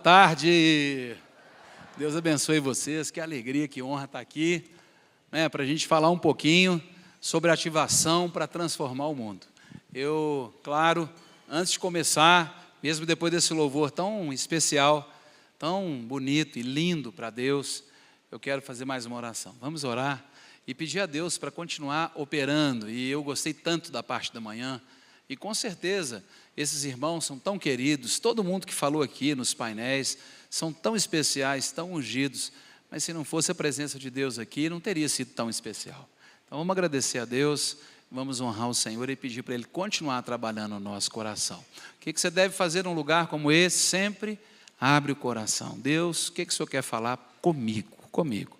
tarde, Deus abençoe vocês, que alegria, que honra estar aqui, né, para a gente falar um pouquinho sobre ativação para transformar o mundo. Eu, claro, antes de começar, mesmo depois desse louvor tão especial, tão bonito e lindo para Deus, eu quero fazer mais uma oração. Vamos orar e pedir a Deus para continuar operando, e eu gostei tanto da parte da manhã, e com certeza esses irmãos são tão queridos, todo mundo que falou aqui nos painéis, são tão especiais, tão ungidos, mas se não fosse a presença de Deus aqui, não teria sido tão especial. Então vamos agradecer a Deus, vamos honrar o Senhor e pedir para Ele continuar trabalhando no nosso coração. O que você deve fazer num lugar como esse? Sempre abre o coração. Deus, o que o Senhor quer falar comigo,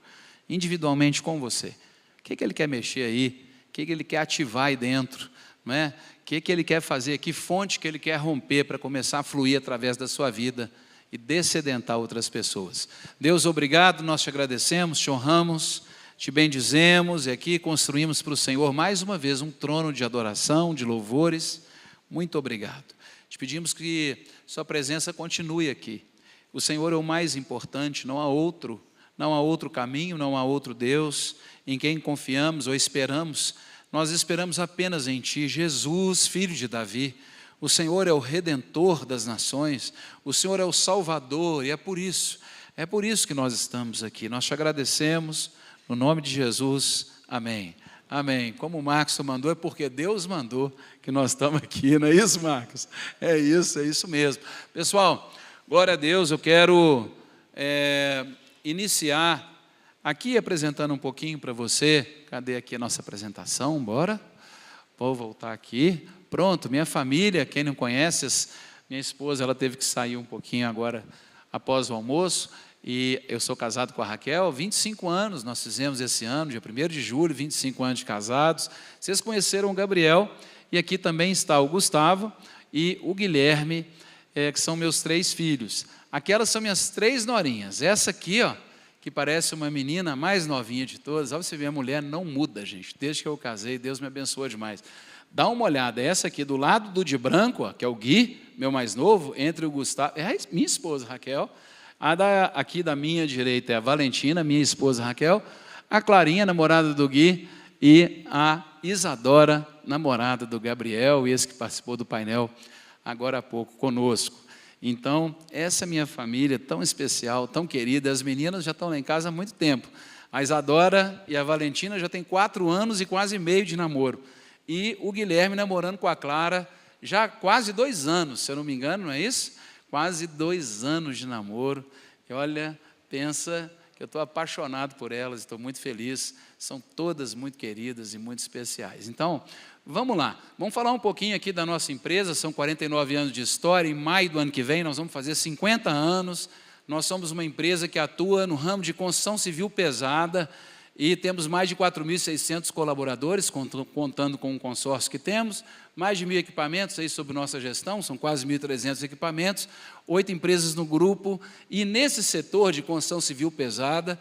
individualmente com você? O que Ele quer mexer aí? O que Ele quer ativar aí dentro? Não é? O que Ele quer fazer? Que fonte que Ele quer romper para começar a fluir através da sua vida e descedentar outras pessoas? Deus, obrigado, nós te agradecemos, te honramos, te bendizemos e aqui construímos para o Senhor mais uma vez um trono de adoração, de louvores. Muito obrigado. Te pedimos que sua presença continue aqui. O Senhor é o mais importante, não há outro caminho, não há outro Deus em quem confiamos ou esperamos. Nós esperamos apenas em Ti, Jesus, Filho de Davi. O Senhor é o Redentor das nações, o Senhor é o Salvador, e é por isso que nós estamos aqui. Nós te agradecemos, no nome de Jesus, amém. Amém. Como o Marcos mandou, é porque Deus mandou que nós estamos aqui, não é isso, Marcos? É isso mesmo. Pessoal, glória a Deus, eu quero iniciar aqui apresentando um pouquinho para você. Cadê aqui a nossa apresentação? Bora? Vou voltar aqui. Pronto, minha família, quem não conhece, minha esposa, ela teve que sair um pouquinho agora após o almoço, e eu sou casado com a Raquel, 25 anos, nós fizemos esse ano, dia 1º de julho, 25 anos de casados. Vocês conheceram o Gabriel, e aqui também está o Gustavo e o Guilherme, que são meus 3 filhos. Aquelas são minhas 3 norinhas, essa aqui, ó, que parece uma menina mais novinha de todas. Olha, você vê, a mulher não muda, gente, desde que eu casei, Deus me abençoou demais. Dá uma olhada, essa aqui do lado do de branco, ó, que é o Gui, meu mais novo, entre o Gustavo, é minha esposa Raquel, aqui da minha direita é a Valentina, minha esposa Raquel, a Clarinha, namorada do Gui, e a Isadora, namorada do Gabriel, esse que participou do painel agora há pouco conosco. Então, essa minha família tão especial, tão querida, as meninas já estão lá em casa há muito tempo. A Isadora e a Valentina já têm 4 anos e quase meio de namoro. E o Guilherme namorando com a Clara já há quase 2 anos, se eu não me engano, não é isso? Quase 2 anos de namoro. E olha, pensa que eu estou apaixonado por elas, estou muito feliz. São todas muito queridas e muito especiais. Então, vamos lá. Vamos falar um pouquinho aqui da nossa empresa. São 49 anos de história. Em maio do ano que vem nós vamos fazer 50 anos. Nós somos uma empresa que atua no ramo de construção civil pesada, e temos mais de 4.600 colaboradores, contando com o consórcio que temos, mais de 1.000 equipamentos aí sob nossa gestão, são quase 1.300 equipamentos, 8 empresas no grupo, e nesse setor de construção civil pesada,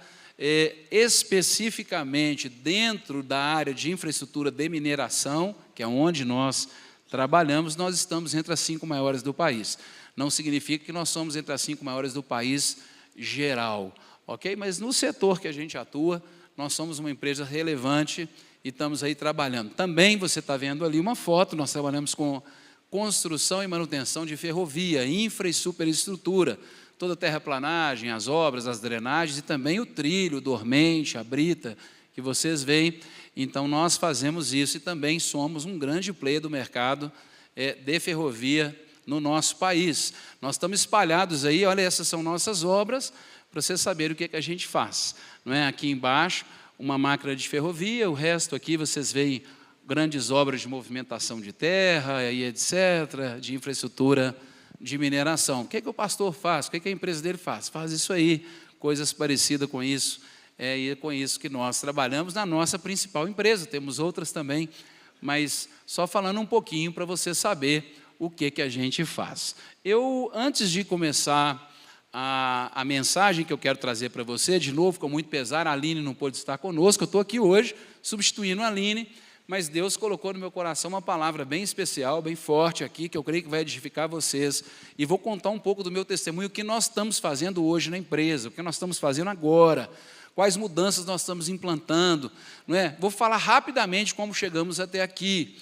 especificamente dentro da área de infraestrutura de mineração, que é onde nós trabalhamos, nós estamos entre as 5 maiores do país. Não significa que nós somos entre as 5 maiores do país geral, ok? Mas no setor que a gente atua, nós somos uma empresa relevante e estamos aí trabalhando. Também você está vendo ali uma foto, nós trabalhamos com construção e manutenção de ferrovia, infra e superestrutura, toda a terraplanagem, as obras, as drenagens e também o trilho, o dormente, a brita, que vocês veem. Então, nós fazemos isso e também somos um grande player do mercado de ferrovia no nosso país. Nós estamos espalhados aí, olha, essas são nossas obras, para vocês saberem o que a gente faz. Não é? Aqui embaixo, uma máquina de ferrovia, o resto aqui vocês veem grandes obras de movimentação de terra, e etc., de infraestrutura de mineração. O que o pastor faz? O que a empresa dele faz? Faz isso aí, coisas parecidas com isso, e é com isso que nós trabalhamos na nossa principal empresa. Temos outras também, mas só falando um pouquinho para você saber o que a gente faz. Antes de começar a mensagem que eu quero trazer para você, de novo, com muito pesar, a Aline não pôde estar conosco, eu estou aqui hoje, substituindo a Aline, mas Deus colocou no meu coração uma palavra bem especial, bem forte aqui, que eu creio que vai edificar vocês. E vou contar um pouco do meu testemunho, o que nós estamos fazendo hoje na empresa, o que nós estamos fazendo agora, quais mudanças nós estamos implantando, não é? Vou falar rapidamente como chegamos até aqui.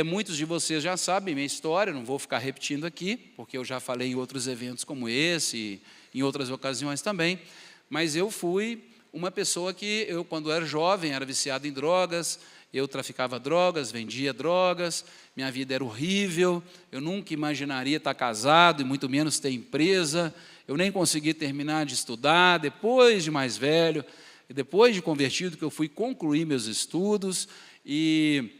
Muitos de vocês já sabem minha história, não vou ficar repetindo aqui, porque eu já falei em outros eventos como esse, em outras ocasiões também, mas eu fui uma pessoa que, quando era jovem, era viciado em drogas, eu traficava drogas, vendia drogas, minha vida era horrível, eu nunca imaginaria estar casado, e muito menos ter empresa, eu nem consegui terminar de estudar, depois de mais velho, depois de convertido, que eu fui concluir meus estudos, e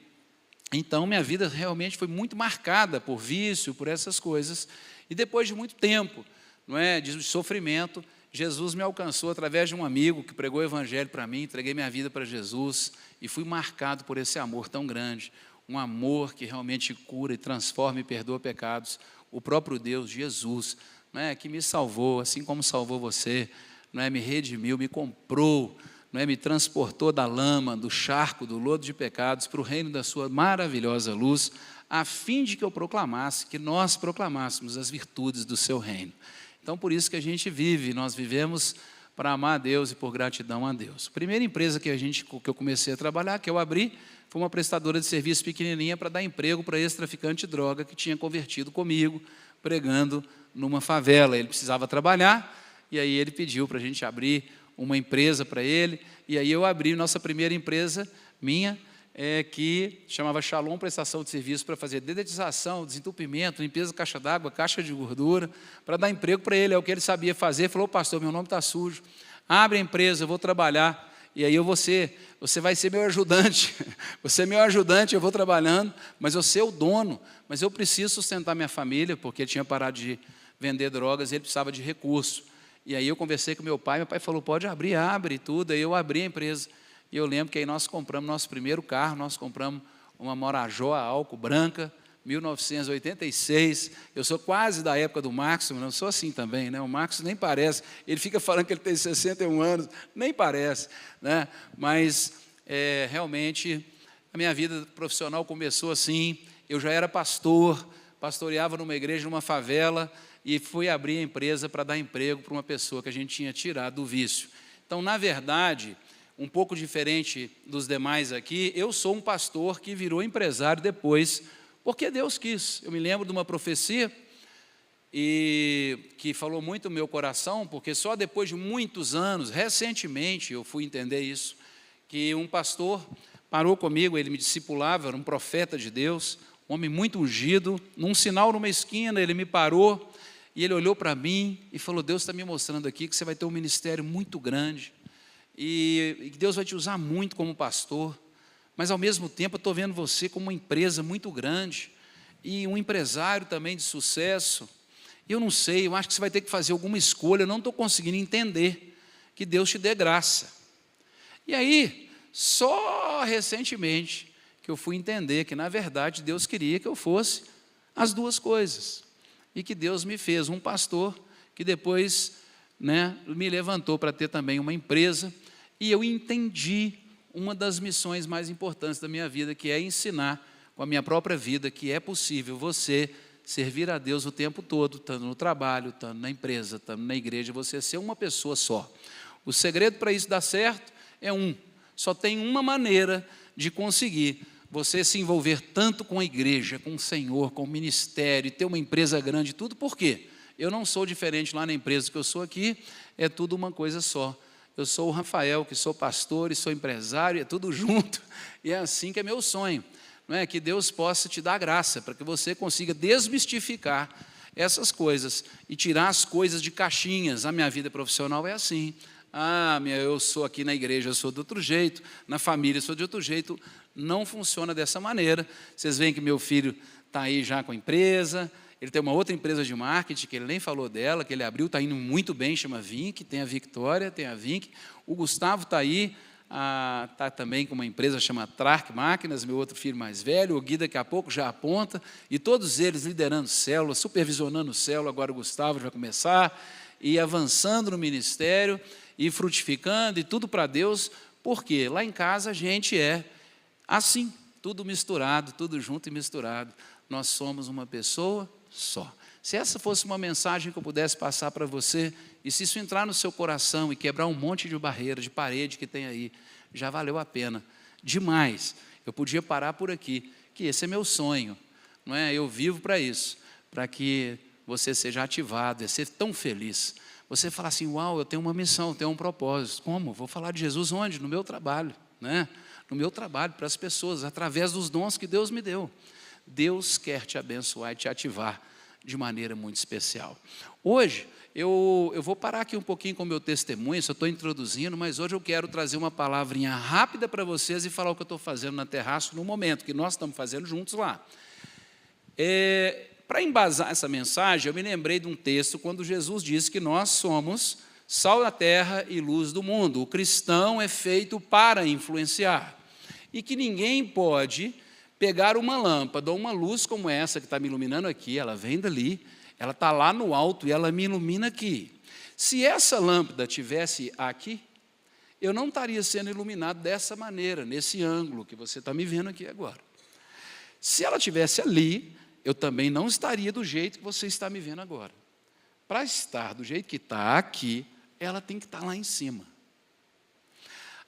então minha vida realmente foi muito marcada por vício, por essas coisas, e depois de muito tempo, não é, de sofrimento, Jesus me alcançou através de um amigo que pregou o evangelho para mim, entreguei minha vida para Jesus e fui marcado por esse amor tão grande, um amor que realmente cura e transforma e perdoa pecados, o próprio Deus, Jesus, não é, que me salvou, assim como salvou você, não é, me redimiu, me comprou, não é, me transportou da lama, do charco, do lodo de pecados para o reino da sua maravilhosa luz, a fim de que eu proclamasse, que nós proclamássemos as virtudes do seu reino. Então, por isso que a gente vive, nós vivemos para amar a Deus e por gratidão a Deus. A primeira empresa que eu comecei a trabalhar, que eu abri, foi uma prestadora de serviço pequenininha para dar emprego para esse traficante de droga que tinha convertido comigo, pregando numa favela. Ele precisava trabalhar, e aí ele pediu para a gente abrir uma empresa para ele, e aí eu abri nossa primeira empresa, minha, que chamava Shalom Prestação de Serviço, para fazer dedetização, desentupimento, limpeza de caixa d'água, caixa de gordura, para dar emprego para ele, é o que ele sabia fazer. Falou: pastor, meu nome está sujo, abre a empresa, eu vou trabalhar, e aí você vai ser meu ajudante, você é meu ajudante, eu vou trabalhando, mas eu sou o dono, mas eu preciso sustentar minha família, porque ele tinha parado de vender drogas e ele precisava de recurso. E aí eu conversei com meu pai falou: pode abrir, abre tudo, aí eu abri a empresa. E eu lembro que aí nós compramos nosso primeiro carro, nós compramos uma Morajó a álcool branca, 1986, eu sou quase da época do Marcos, mas não sou assim também, né? O Marcos nem parece, ele fica falando que ele tem 61 anos, nem parece, né? Mas realmente a minha vida profissional começou assim, eu já era pastor, pastoreava numa igreja, numa favela, e fui abrir a empresa para dar emprego para uma pessoa que a gente tinha tirado do vício. Então, na verdade, um pouco diferente dos demais aqui, eu sou um pastor que virou empresário depois, porque Deus quis. Eu me lembro de uma profecia e que falou muito no meu coração, porque só depois de muitos anos, recentemente, eu fui entender isso, que um pastor parou comigo, ele me discipulava, era um profeta de Deus, um homem muito ungido, num sinal numa esquina, ele me parou e ele olhou para mim e falou: Deus está me mostrando aqui que você vai ter um ministério muito grande, e Deus vai te usar muito como pastor, mas ao mesmo tempo eu estou vendo você como uma empresa muito grande, e um empresário também de sucesso, e eu não sei, eu acho que você vai ter que fazer alguma escolha, eu não estou conseguindo entender, que Deus te dê graça. E aí, só recentemente, que eu fui entender que na verdade Deus queria que eu fosse as duas coisas, e que Deus me fez um pastor, que depois me levantou para ter também uma empresa, e eu entendi uma das missões mais importantes da minha vida, que é ensinar com a minha própria vida que é possível você servir a Deus o tempo todo, estando no trabalho, estando na empresa, estando na igreja, você ser uma pessoa só. O segredo para isso dar certo é só tem uma maneira de conseguir você se envolver tanto com a igreja, com o Senhor, com o ministério, ter uma empresa grande, tudo. Por quê? Eu não sou diferente lá na empresa que eu sou aqui, é tudo uma coisa só. Eu sou o Rafael, que sou pastor e sou empresário, é tudo junto, e é assim que é meu sonho, não é? Que Deus possa te dar graça, para que você consiga desmistificar essas coisas, e tirar as coisas de caixinhas. A minha vida profissional é assim, eu sou aqui na igreja, eu sou de outro jeito, na família eu sou de outro jeito, não funciona dessa maneira. Vocês veem que meu filho está aí já com a empresa, ele tem uma outra empresa de marketing, que ele nem falou dela, que ele abriu, está indo muito bem, chama Vink, tem a Victoria, tem a Vink. O Gustavo está aí, está também com uma empresa chama Trark Máquinas, meu outro filho mais velho, o Gui daqui a pouco já aponta, e todos eles liderando célula, supervisionando célula. Agora o Gustavo vai começar, e avançando no ministério, e frutificando, e tudo para Deus, porque lá em casa a gente é assim, tudo misturado, tudo junto e misturado. Nós somos uma pessoa só. Se essa fosse uma mensagem que eu pudesse passar para você, e se isso entrar no seu coração e quebrar um monte de barreira, de parede que tem aí, já valeu a pena, demais. Eu podia parar por aqui, que esse é meu sonho, não é? Eu vivo para isso, para que você seja ativado, é ser tão feliz. Você fala assim, uau, eu tenho uma missão, eu tenho um propósito. Como? Vou falar de Jesus onde? No meu trabalho, né? No meu trabalho, para as pessoas, através dos dons que Deus me deu. Deus quer te abençoar e te ativar de maneira muito especial. Hoje, eu vou parar aqui um pouquinho com o meu testemunho, só estou introduzindo, mas hoje eu quero trazer uma palavrinha rápida para vocês e falar o que eu estou fazendo na Terraço no momento, que nós estamos fazendo juntos lá. Para embasar essa mensagem, eu me lembrei de um texto quando Jesus disse que nós somos sal da terra e luz do mundo. O cristão é feito para influenciar. E que ninguém pode pegar uma lâmpada ou uma luz como essa que está me iluminando aqui, ela vem dali, ela está lá no alto e ela me ilumina aqui. Se essa lâmpada tivesse aqui, eu não estaria sendo iluminado dessa maneira, nesse ângulo que você está me vendo aqui agora. Se ela tivesse ali, eu também não estaria do jeito que você está me vendo agora. Para estar do jeito que está aqui, ela tem que estar lá em cima.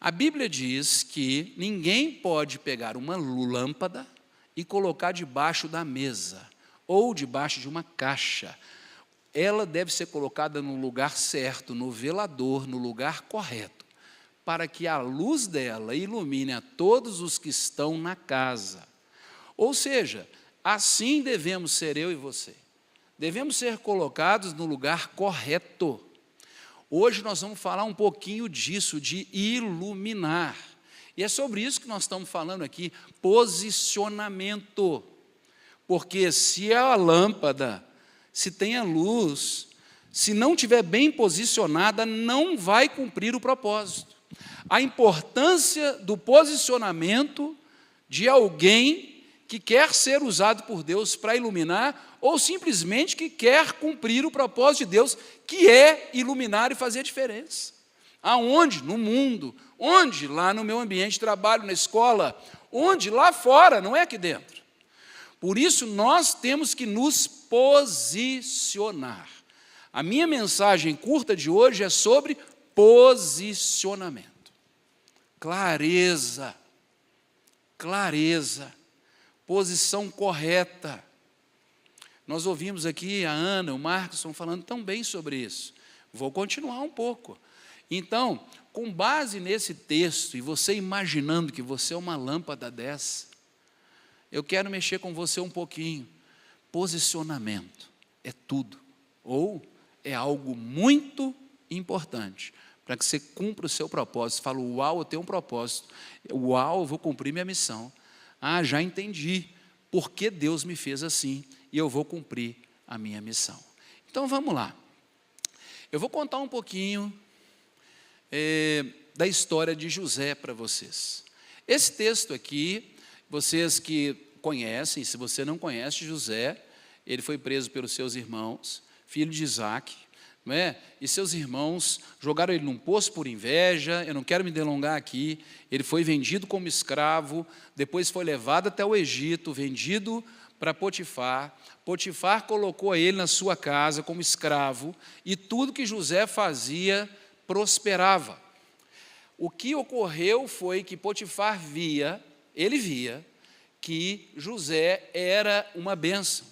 A Bíblia diz que ninguém pode pegar uma lâmpada e colocar debaixo da mesa ou debaixo de uma caixa. Ela deve ser colocada no lugar certo, no velador, no lugar correto, para que a luz dela ilumine a todos os que estão na casa. Ou seja, assim devemos ser eu e você. Devemos ser colocados no lugar correto. Hoje nós vamos falar um pouquinho disso, de iluminar. E é sobre isso que nós estamos falando aqui, posicionamento. Porque se a lâmpada, se tem a luz, se não estiver bem posicionada, não vai cumprir o propósito. A importância do posicionamento de alguém que quer ser usado por Deus para iluminar, ou simplesmente que quer cumprir o propósito de Deus, que é iluminar e fazer a diferença. Aonde? No mundo. Onde? Lá no meu ambiente de trabalho, na escola. Onde? Lá fora, não é aqui dentro. Por isso, nós temos que nos posicionar. A minha mensagem curta de hoje é sobre posicionamento. Clareza. Clareza. Posição correta. Nós ouvimos aqui a Ana, o Marcos estão falando tão bem sobre isso. Vou continuar um pouco. Então, com base nesse texto, e você imaginando que você é uma lâmpada dessa, eu quero mexer com você um pouquinho. Posicionamento é tudo, ou é algo muito importante, para que você cumpra o seu propósito. Você fala, uau, eu tenho um propósito. Uau, eu vou cumprir minha missão. Ah, já entendi por que Deus me fez assim, e eu vou cumprir a minha missão. Então, vamos lá. Eu vou contar um pouquinho da história de José para vocês. Esse texto aqui, vocês que conhecem, se você não conhece José, ele foi preso pelos seus irmãos, filho de Isaac, não é? E seus irmãos jogaram ele num poço por inveja. Eu não quero me delongar aqui. Ele foi vendido como escravo, depois foi levado até o Egito, vendido para Potifar. Potifar colocou ele na sua casa como escravo, e tudo que José fazia prosperava. O que ocorreu foi que Potifar via que José era uma bênção.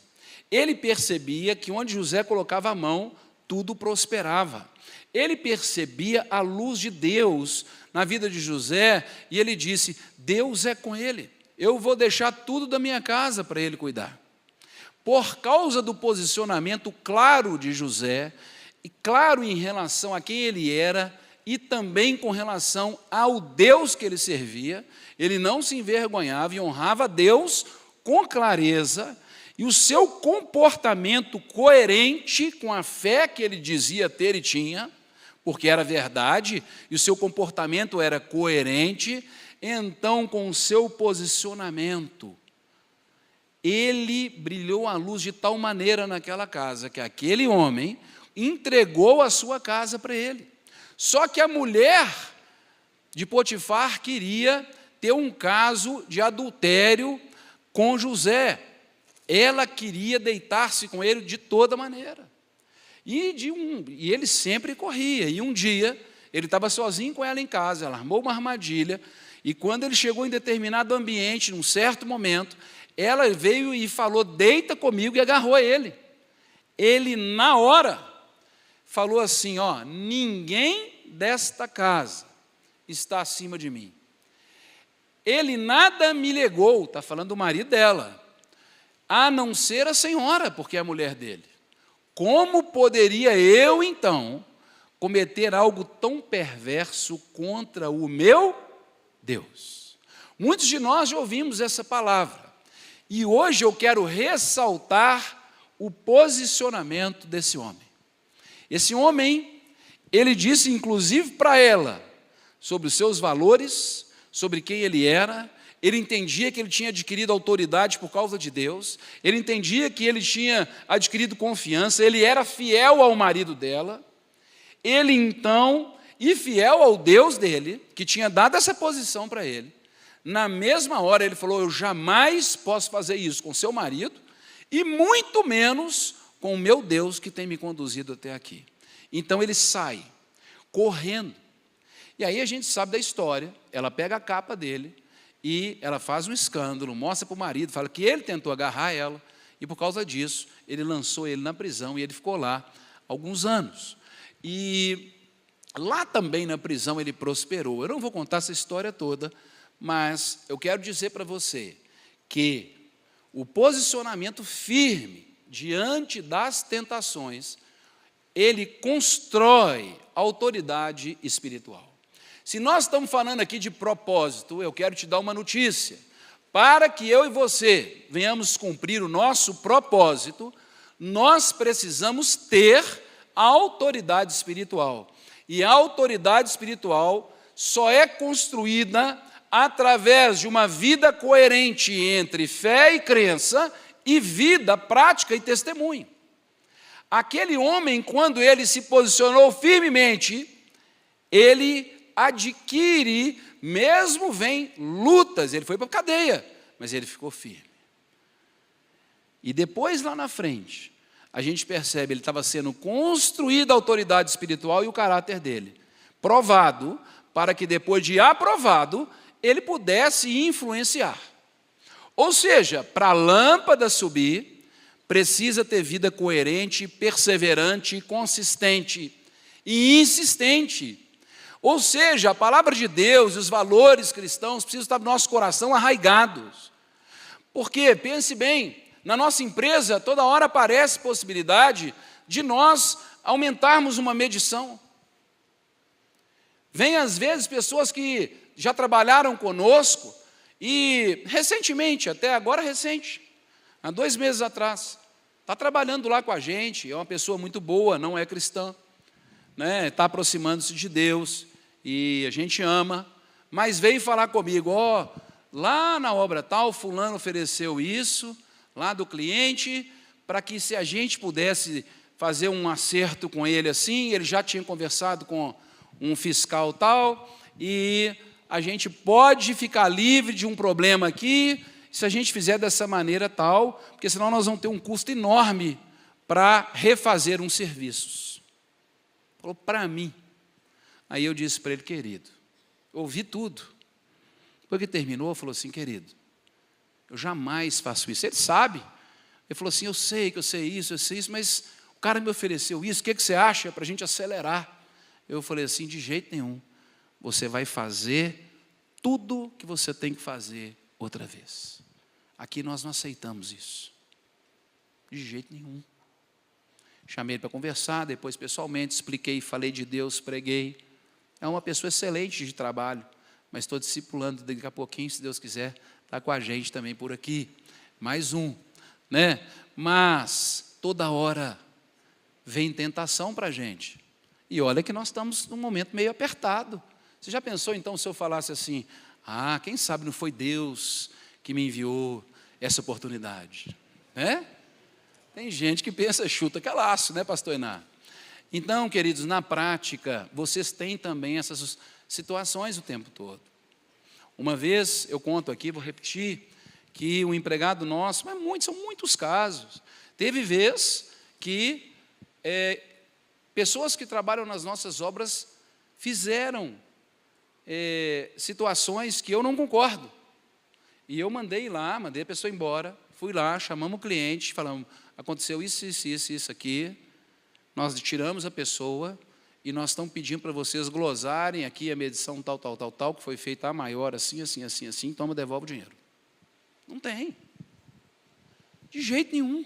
Ele percebia que onde José colocava a mão, tudo prosperava. Ele percebia a luz de Deus na vida de José, e ele disse, Deus é com ele, eu vou deixar tudo da minha casa para ele cuidar. Por causa do posicionamento claro de José, e claro em relação a quem ele era, e também com relação ao Deus que ele servia, ele não se envergonhava e honrava a Deus com clareza, e o seu comportamento coerente com a fé que ele dizia ter e tinha, porque era verdade, e o seu comportamento era coerente, então com o seu posicionamento, ele brilhou a luz de tal maneira naquela casa, que aquele homem entregou a sua casa para ele. Só que a mulher de Potifar queria ter um caso de adultério com José. Ela queria deitar-se com ele de toda maneira. E ele sempre corria. E um dia, ele estava sozinho com ela em casa, ela armou uma armadilha, e quando ele chegou em determinado ambiente, num certo momento, ela veio e falou, deita comigo, e agarrou ele. Ele, na hora, falou assim, ó, ninguém desta casa está acima de mim. Ele nada me legou, está falando do marido dela, a não ser a senhora, porque é a mulher dele. Como poderia eu, então, cometer algo tão perverso contra o meu Deus? Muitos de nós já ouvimos essa palavra, e hoje eu quero ressaltar o posicionamento desse homem. Esse homem, ele disse inclusive para ela, sobre os seus valores, sobre quem ele era. Ele entendia que ele tinha adquirido autoridade por causa de Deus, ele entendia que ele tinha adquirido confiança, ele era fiel ao marido dela, ele então, e fiel ao Deus dele, que tinha dado essa posição para ele, na mesma hora ele falou, eu jamais posso fazer isso com seu marido, e muito menos com o meu Deus que tem me conduzido até aqui. Então ele sai, correndo, e aí a gente sabe da história, ela pega a capa dele, e ela faz um escândalo, mostra para o marido, fala que ele tentou agarrar ela, e por causa disso, ele lançou ele na prisão, e ele ficou lá alguns anos. E lá também na prisão ele prosperou. Eu não vou contar essa história toda, mas eu quero dizer para você que o posicionamento firme diante das tentações, ele constrói autoridade espiritual. Se nós estamos falando aqui de propósito, eu quero te dar uma notícia. Para que eu e você venhamos cumprir o nosso propósito, nós precisamos ter a autoridade espiritual. E a autoridade espiritual só é construída através de uma vida coerente entre fé e crença e vida prática e testemunho. Aquele homem, quando ele se posicionou firmemente, ele adquire, mesmo vem lutas, ele foi para a cadeia, mas ele ficou firme. E depois, lá na frente, a gente percebe, ele estava sendo construída a autoridade espiritual e o caráter dele, provado, para que depois de aprovado, ele pudesse influenciar. Ou seja, para a lâmpada subir, precisa ter vida coerente, perseverante, consistente e insistente. Ou seja, a palavra de Deus e os valores cristãos precisam estar no nosso coração arraigados. Porque, pense bem, na nossa empresa, toda hora aparece possibilidade de nós aumentarmos uma medição. Vem, às vezes, pessoas que já trabalharam conosco e, recentemente, até agora recente, há 2 meses atrás, está trabalhando lá com a gente, é uma pessoa muito boa, não é cristã, né? Está aproximando-se de Deus, e a gente ama, mas veio falar comigo, ó, lá na obra tal, fulano ofereceu isso, lá do cliente, para que se a gente pudesse fazer um acerto com ele assim, ele já tinha conversado com um fiscal tal, e a gente pode ficar livre de um problema aqui, se a gente fizer dessa maneira tal, porque senão nós vamos ter um custo enorme para refazer uns serviços. Falou, para mim. Aí eu disse para ele, querido, ouvi tudo. Depois que terminou, falou assim, querido, eu jamais faço isso. Ele sabe. Ele falou assim, eu sei isso, mas o cara me ofereceu isso, o que você acha para a gente acelerar? Eu falei assim, de jeito nenhum. Você vai fazer tudo que você tem que fazer outra vez. Aqui nós não aceitamos isso. De jeito nenhum. Chamei ele para conversar, depois pessoalmente expliquei, falei de Deus, preguei. É uma pessoa excelente de trabalho, mas estou discipulando daqui a pouquinho, se Deus quiser, está com a gente também por aqui. Mais um, né? Mas toda hora vem tentação para a gente. E olha que nós estamos num momento meio apertado. Você já pensou então se eu falasse assim, quem sabe não foi Deus que me enviou essa oportunidade, né? Tem gente que pensa, chuta que é laço, né, pastor Iná? Então, queridos, na prática, vocês têm também essas situações o tempo todo. Uma vez, eu conto aqui, vou repetir, que um empregado nosso, mas são muitos casos, teve vez que pessoas que trabalham nas nossas obras fizeram situações que eu não concordo. E eu mandei a pessoa embora, fui lá, chamamos o cliente, falamos, aconteceu isso aqui, nós tiramos a pessoa e nós estamos pedindo para vocês glosarem aqui a medição tal, que foi feita a maior, assim, toma, devolve o dinheiro. Não tem. De jeito nenhum.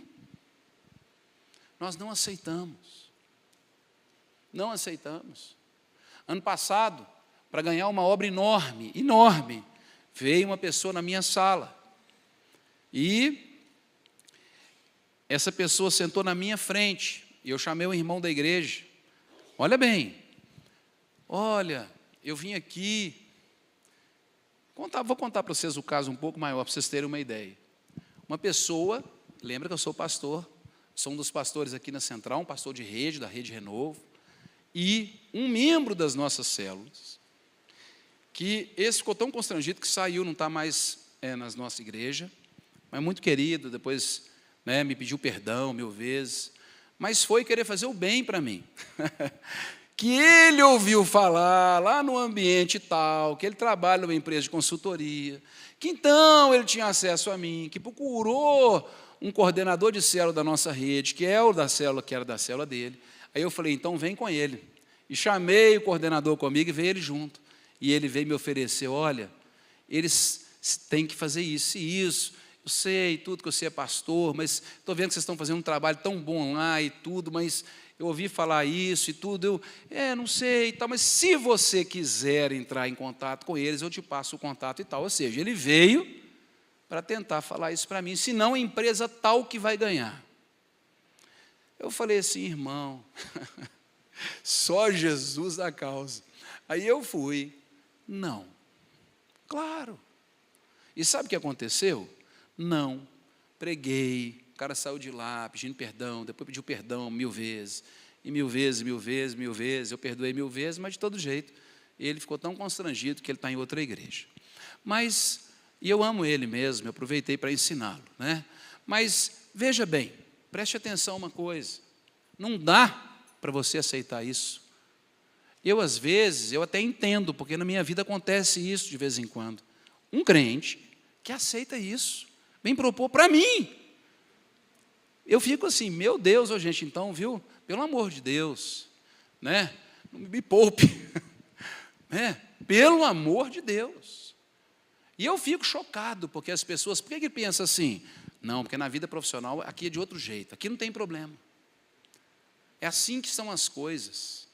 Nós não aceitamos. Não aceitamos. Ano passado, para ganhar uma obra enorme, veio uma pessoa na minha sala. E essa pessoa sentou na minha frente. E eu chamei o irmão da igreja. Olha bem, eu vim aqui. Vou contar para vocês o caso um pouco maior, para vocês terem uma ideia. Uma pessoa, lembra que eu sou pastor, sou um dos pastores aqui na Central, um pastor de rede, da Rede Renovo, e um membro das nossas células, que esse ficou tão constrangido que saiu, não está mais na nossa igreja, mas muito querido, depois me pediu perdão 1000 vezes, mas foi querer fazer o bem para mim. Que ele ouviu falar lá no ambiente tal, que ele trabalha numa empresa de consultoria, que então ele tinha acesso a mim, que procurou um coordenador de célula da nossa rede, que é o da célula, que era da célula dele. Aí eu falei, então vem com ele. E chamei o coordenador comigo e veio ele junto. E ele veio me oferecer, olha, eles têm que fazer isso e isso. Eu sei tudo que você é pastor, mas estou vendo que vocês estão fazendo um trabalho tão bom lá e tudo, mas eu ouvi falar isso e tudo, não sei e tal, mas se você quiser entrar em contato com eles, eu te passo o contato e tal. Ou seja, ele veio para tentar falar isso para mim, senão a empresa tal que vai ganhar. Eu falei assim, irmão, só Jesus a causa. Aí eu fui, não, claro. E sabe o que aconteceu? Não, preguei, o cara saiu de lá pedindo perdão, depois pediu perdão 1000 vezes, e 1000 vezes, eu perdoei 1000 vezes, mas de todo jeito, ele ficou tão constrangido que ele está em outra igreja. Mas, e eu amo ele mesmo, eu aproveitei para ensiná-lo, né? Mas, veja bem, preste atenção a uma coisa, não dá para você aceitar isso. Às vezes, eu até entendo, porque na minha vida acontece isso de vez em quando. Um crente que aceita isso, vem propor para mim. Eu fico assim, meu Deus, gente, então, viu? Pelo amor de Deus, né? Não me poupe, né? Pelo amor de Deus. E eu fico chocado, porque as pessoas, por que pensam assim? Não, porque na vida profissional aqui é de outro jeito, aqui não tem problema. É assim que são as coisas.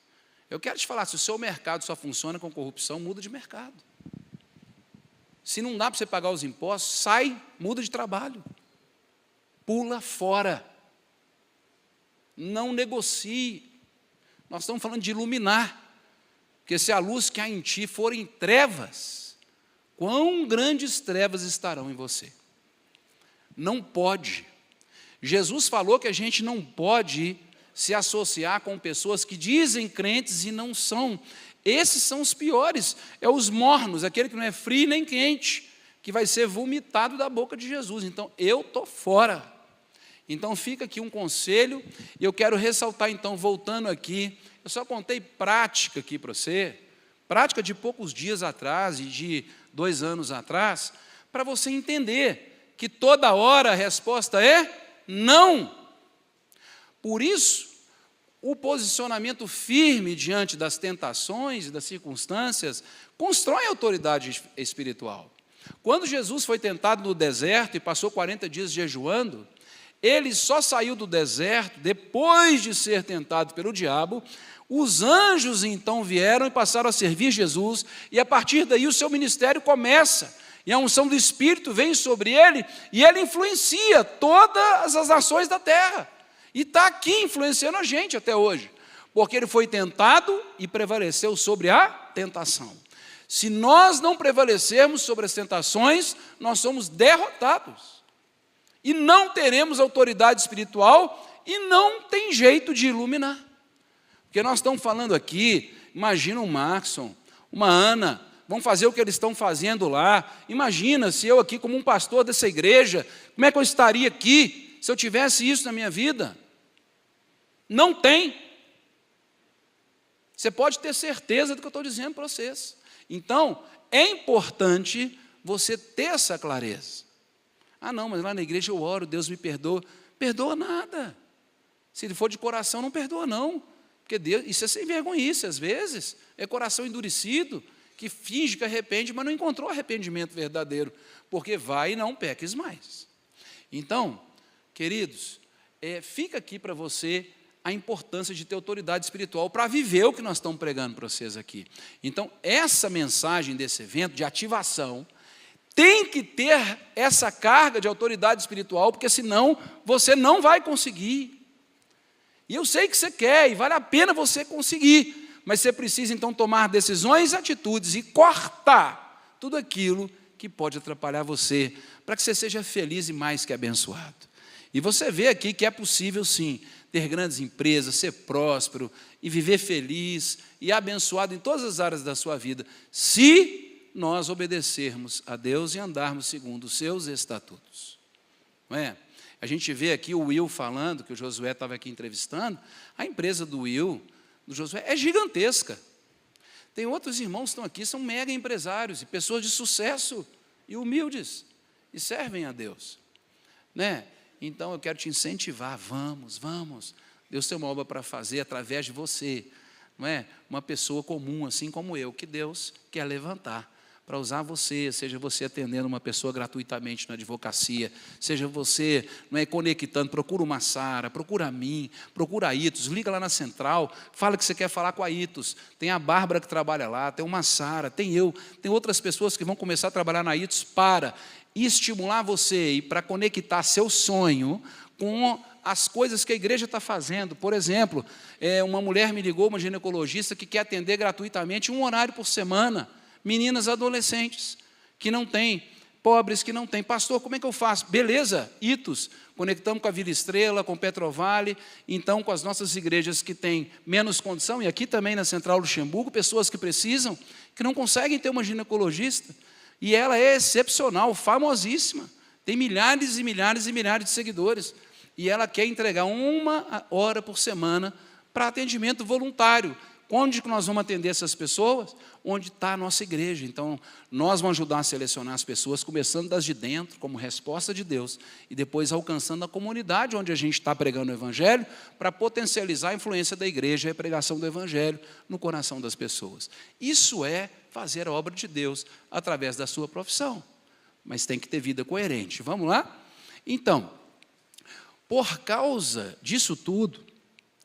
Eu quero te falar, se o seu mercado só funciona com corrupção, muda de mercado. Se não dá para você pagar os impostos, sai, muda de trabalho. Pula fora. Não negocie. Nós estamos falando de iluminar. Porque se a luz que há em ti for em trevas, quão grandes trevas estarão em você? Não pode. Jesus falou que a gente não pode se associar com pessoas que dizem crentes e não são. Esses são os piores, os mornos, aquele que não é frio nem quente, que vai ser vomitado da boca de Jesus. Então, eu estou fora. Então, fica aqui um conselho, e eu quero ressaltar, então, voltando aqui, eu só contei prática aqui para você, prática de poucos dias atrás e de 2 anos atrás, para você entender que toda hora a resposta é não. Por isso, o posicionamento firme diante das tentações e das circunstâncias constrói autoridade espiritual. Quando Jesus foi tentado no deserto e passou 40 dias jejuando, ele só saiu do deserto depois de ser tentado pelo diabo. Os anjos então vieram e passaram a servir Jesus, e a partir daí o seu ministério começa, e a unção do Espírito vem sobre ele, e ele influencia todas as nações da terra. E está aqui influenciando a gente até hoje, porque ele foi tentado e prevaleceu sobre a tentação. Se nós não prevalecermos sobre as tentações, nós somos derrotados. E não teremos autoridade espiritual e não tem jeito de iluminar. Porque nós estamos falando aqui, imagina um Maxson, uma Ana, vão fazer o que eles estão fazendo lá. Imagina se eu aqui, como um pastor dessa igreja, como é que eu estaria aqui se eu tivesse isso na minha vida? Não tem. Você pode ter certeza do que eu estou dizendo para vocês. Então, é importante você ter essa clareza. Ah, não, mas lá na igreja eu oro, Deus me perdoa. Perdoa nada. Se ele for de coração, não perdoa não. Porque Deus, isso é sem vergonhice, às vezes. É coração endurecido, que finge que arrepende, mas não encontrou arrependimento verdadeiro. Porque vai e não peques mais. Então, queridos, fica aqui para você a importância de ter autoridade espiritual para viver o que nós estamos pregando para vocês aqui. Então, essa mensagem desse evento de ativação tem que ter essa carga de autoridade espiritual, porque senão você não vai conseguir. E eu sei que você quer, e vale a pena você conseguir, mas você precisa então tomar decisões, atitudes e cortar tudo aquilo que pode atrapalhar você, para que você seja feliz e mais que abençoado. E você vê aqui que é possível sim, ter grandes empresas, ser próspero e viver feliz e abençoado em todas as áreas da sua vida, se nós obedecermos a Deus e andarmos segundo os seus estatutos. Não é? A gente vê aqui o Will falando, que o Josué estava aqui entrevistando, a empresa do Will, do Josué, é gigantesca. Tem outros irmãos que estão aqui, são mega empresários e pessoas de sucesso e humildes e servem a Deus. Né? Então, eu quero te incentivar, vamos. Deus tem uma obra para fazer através de você. Não é? Uma pessoa comum, assim como eu, que Deus quer levantar para usar você, seja você atendendo uma pessoa gratuitamente na advocacia, seja você conectando, procura uma Sara, procura a mim, procura a Itos, liga lá na central, fala que você quer falar com a Itos, tem a Bárbara que trabalha lá, tem uma Sara, tem eu, tem outras pessoas que vão começar a trabalhar na Itos para estimular você e para conectar seu sonho com as coisas que a igreja está fazendo. Por exemplo, uma mulher me ligou, uma ginecologista, que quer atender gratuitamente um horário por semana, meninas adolescentes, que não têm, pobres que não têm. Pastor, como é que eu faço? Beleza, Itos, conectamos com a Vila Estrela, com o Petrovale, então com as nossas igrejas que têm menos condição, e aqui também na Central Luxemburgo, pessoas que precisam, que não conseguem ter uma ginecologista, e ela é excepcional, famosíssima, tem milhares e milhares e milhares de seguidores, e ela quer entregar 1 hora por semana para atendimento voluntário. Onde que nós vamos atender essas pessoas? Onde está a nossa igreja. Então, nós vamos ajudar a selecionar as pessoas, começando das de dentro, como resposta de Deus, e depois alcançando a comunidade onde a gente está pregando o Evangelho, para potencializar a influência da igreja e a pregação do Evangelho no coração das pessoas. Isso é fazer a obra de Deus através da sua profissão, mas tem que ter vida coerente. Vamos lá? Então, por causa disso tudo,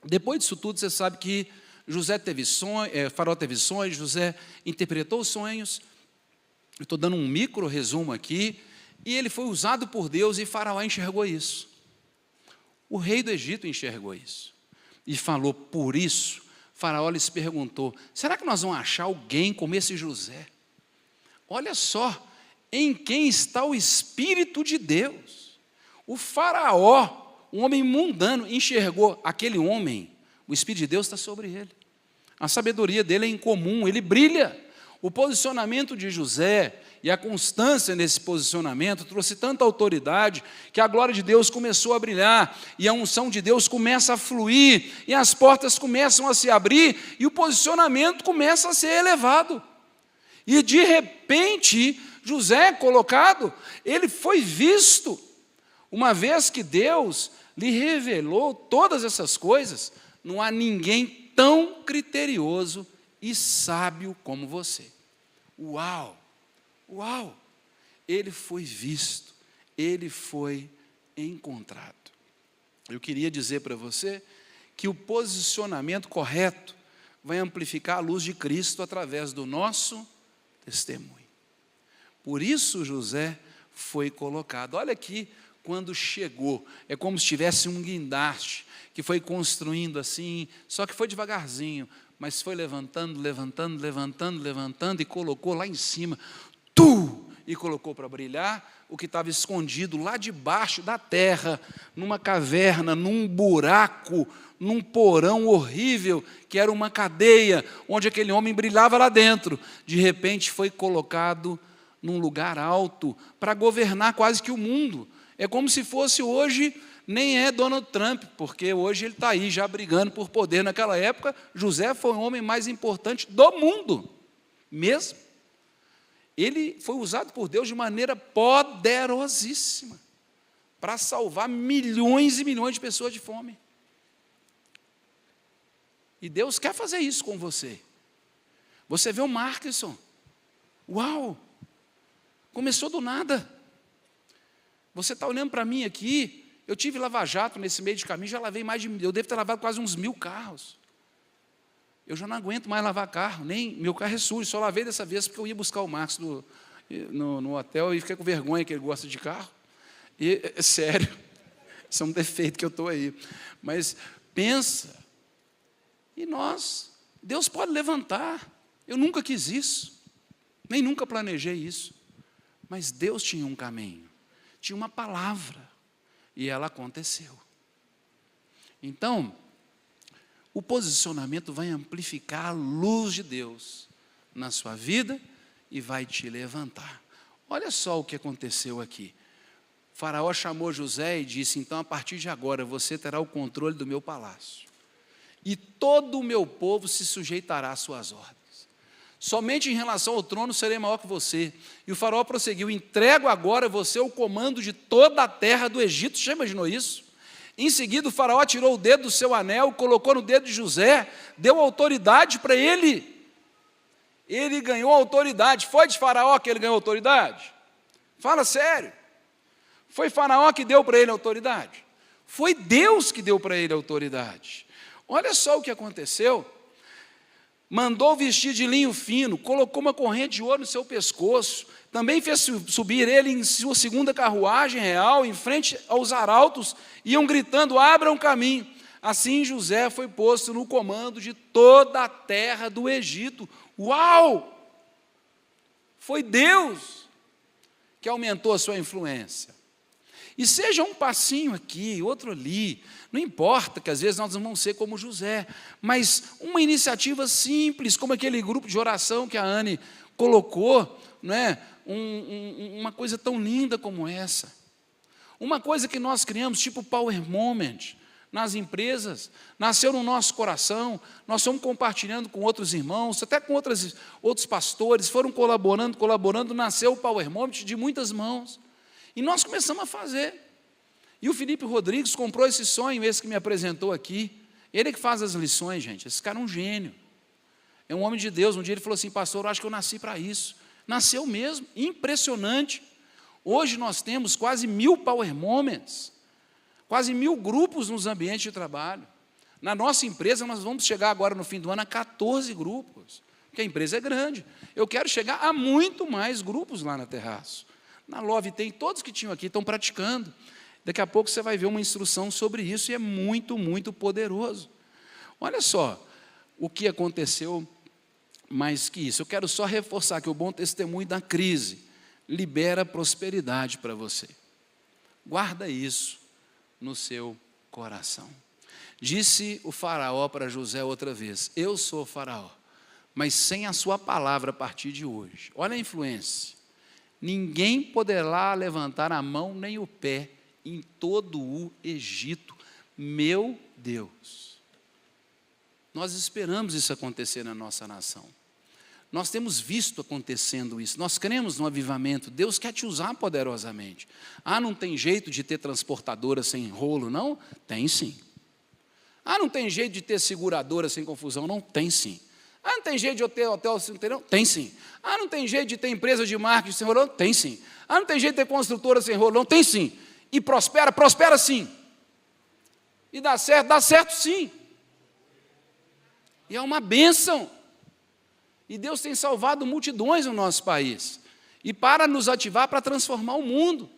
depois disso tudo, você sabe que José teve sonhos, Faraó teve sonhos, José interpretou os sonhos. Eu estou dando um micro resumo aqui. E ele foi usado por Deus e Faraó enxergou isso. O rei do Egito enxergou isso. E falou, por isso, Faraó lhes perguntou, será que nós vamos achar alguém como esse José? Olha só, em quem está o Espírito de Deus. O Faraó, um homem mundano, enxergou aquele homem, o Espírito de Deus está sobre ele. A sabedoria dele é incomum, ele brilha. O posicionamento de José e a constância nesse posicionamento trouxe tanta autoridade que a glória de Deus começou a brilhar e a unção de Deus começa a fluir e as portas começam a se abrir e o posicionamento começa a ser elevado. E de repente, José colocado, ele foi visto, uma vez que Deus lhe revelou todas essas coisas. Não há ninguém tão criterioso e sábio como você. Uau! Uau! Ele foi visto, ele foi encontrado. Eu queria dizer para você que o posicionamento correto vai amplificar a luz de Cristo através do nosso testemunho. Por isso José foi colocado. Olha aqui, quando chegou, é como se tivesse um guindaste, que foi construindo assim, só que foi devagarzinho, mas foi levantando, e colocou lá em cima, e colocou para brilhar o que estava escondido lá debaixo da terra, numa caverna, num buraco, num porão horrível, que era uma cadeia, onde aquele homem brilhava lá dentro. De repente foi colocado num lugar alto para governar quase que o mundo. É como se fosse hoje, nem é Donald Trump, porque hoje ele está aí já brigando por poder. Naquela época, José foi o homem mais importante do mundo, mesmo. Ele foi usado por Deus de maneira poderosíssima para salvar milhões e milhões de pessoas de fome. E Deus quer fazer isso com você. Você vê o Markson. Uau! Começou do nada. Você está olhando para mim aqui. Eu tive lava-jato nesse meio de caminho, já lavei eu devo ter lavado quase uns 1000 carros. Eu já não aguento mais lavar carro, nem meu carro é sujo, só lavei dessa vez porque eu ia buscar o Marcos no hotel e fiquei com vergonha que ele gosta de carro. E, é sério, isso é um defeito que eu estou aí. Mas pensa, e Deus pode levantar. Eu nunca quis isso, nem nunca planejei isso. Mas Deus tinha um caminho, tinha uma palavra, e ela aconteceu. Então, o posicionamento vai amplificar a luz de Deus na sua vida e vai te levantar. Olha só o que aconteceu aqui. O faraó chamou José e disse: então, a partir de agora, você terá o controle do meu palácio. E todo o meu povo se sujeitará às suas ordens. Somente em relação ao trono serei maior que você. E o faraó prosseguiu: entrego agora a você o comando de toda a terra do Egito. Você já imaginou isso? Em seguida, o faraó tirou o dedo do seu anel, colocou no dedo de José, deu autoridade para ele. Ele ganhou autoridade. Foi de faraó que ele ganhou autoridade? Fala sério. Foi faraó que deu para ele autoridade? Foi Deus que deu para ele autoridade. Olha só o que aconteceu. Mandou vestir de linho fino, colocou uma corrente de ouro no seu pescoço, também fez subir ele em sua segunda carruagem real, em frente aos arautos, iam gritando: abram caminho. Assim José foi posto no comando de toda a terra do Egito. Uau! Foi Deus que aumentou a sua influência. E seja um passinho aqui, outro ali, não importa que às vezes nós não vamos ser como José, mas uma iniciativa simples, como aquele grupo de oração que a Anne colocou, não é? Uma coisa tão linda como essa. Uma coisa que nós criamos, tipo Power Moment, nas empresas, nasceu no nosso coração, nós fomos compartilhando com outros irmãos, até com outros pastores, foram colaborando, nasceu o Power Moment de muitas mãos. E nós começamos a fazer. E o Felipe Rodrigues comprou esse sonho, esse que me apresentou aqui. Ele que faz as lições, gente. Esse cara é um gênio. É um homem de Deus. Um dia ele falou assim: pastor, eu acho que eu nasci para isso. Nasceu mesmo, impressionante. Hoje nós temos quase 1000 Power Moments, quase 1000 grupos nos ambientes de trabalho. Na nossa empresa, nós vamos chegar agora no fim do ano a 14 grupos, porque a empresa é grande. Eu quero chegar a muito mais grupos lá na Terraço. Na Love tem, todos que tinham aqui estão praticando. Daqui a pouco você vai ver uma instrução sobre isso, e é muito, muito poderoso. Olha só o que aconteceu mais que isso. Eu quero só reforçar que o bom testemunho da crise libera prosperidade para você. Guarda isso no seu coração. Disse o faraó para José outra vez: eu sou faraó, mas sem a sua palavra a partir de hoje. Olha a influência. Ninguém poderá levantar a mão nem o pé em todo o Egito, meu Deus. Nós esperamos isso acontecer na nossa nação. Nós temos visto acontecendo isso. Nós cremos no avivamento. Deus quer te usar poderosamente. Ah, não tem jeito de ter transportadora sem rolo, não? Tem sim. Ah, não tem jeito de ter seguradora sem confusão, não? Tem sim. Ah, não tem jeito de ter hotel sem rolo? Tem sim. Ah, não tem jeito de ter empresa de marketing sem rolo? Tem sim. Ah, não tem jeito de ter construtora sem rolo? Não, tem sim. E prospera? Prospera sim. E dá certo sim. E é uma bênção. E Deus tem salvado multidões no nosso país. E para nos ativar para transformar o mundo.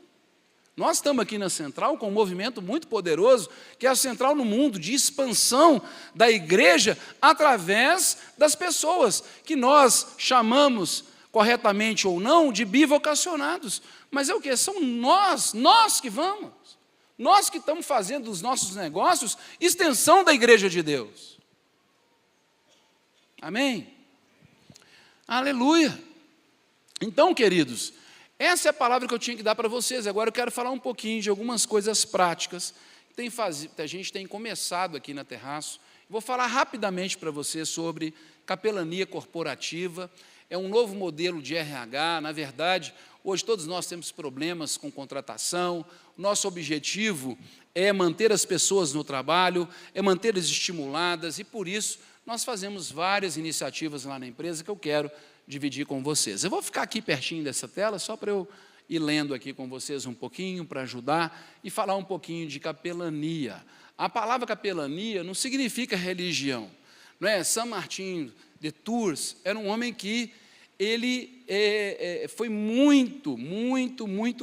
Nós estamos aqui na Central com um movimento muito poderoso, que é a Central no Mundo, de expansão da igreja através das pessoas, que nós chamamos corretamente ou não, de bivocacionados. Mas é o quê? São nós que vamos. Nós que estamos fazendo dos nossos negócios extensão da igreja de Deus. Amém? Aleluia! Então, queridos, essa é a palavra que eu tinha que dar para vocês. Agora eu quero falar um pouquinho de algumas coisas práticas que a gente tem começado aqui na Terraço. Vou falar rapidamente para vocês sobre capelania corporativa. É um novo modelo de RH. Na verdade, hoje todos nós temos problemas com contratação. Nosso objetivo é manter as pessoas no trabalho, é mantê-las estimuladas, e por isso nós fazemos várias iniciativas lá na empresa que eu quero dividir com vocês. Eu vou ficar aqui pertinho dessa tela, só para eu ir lendo aqui com vocês um pouquinho, para ajudar, e falar um pouquinho de capelania. A palavra capelania não significa religião. Não é? Saint Martin de Tours era um homem que ele foi muito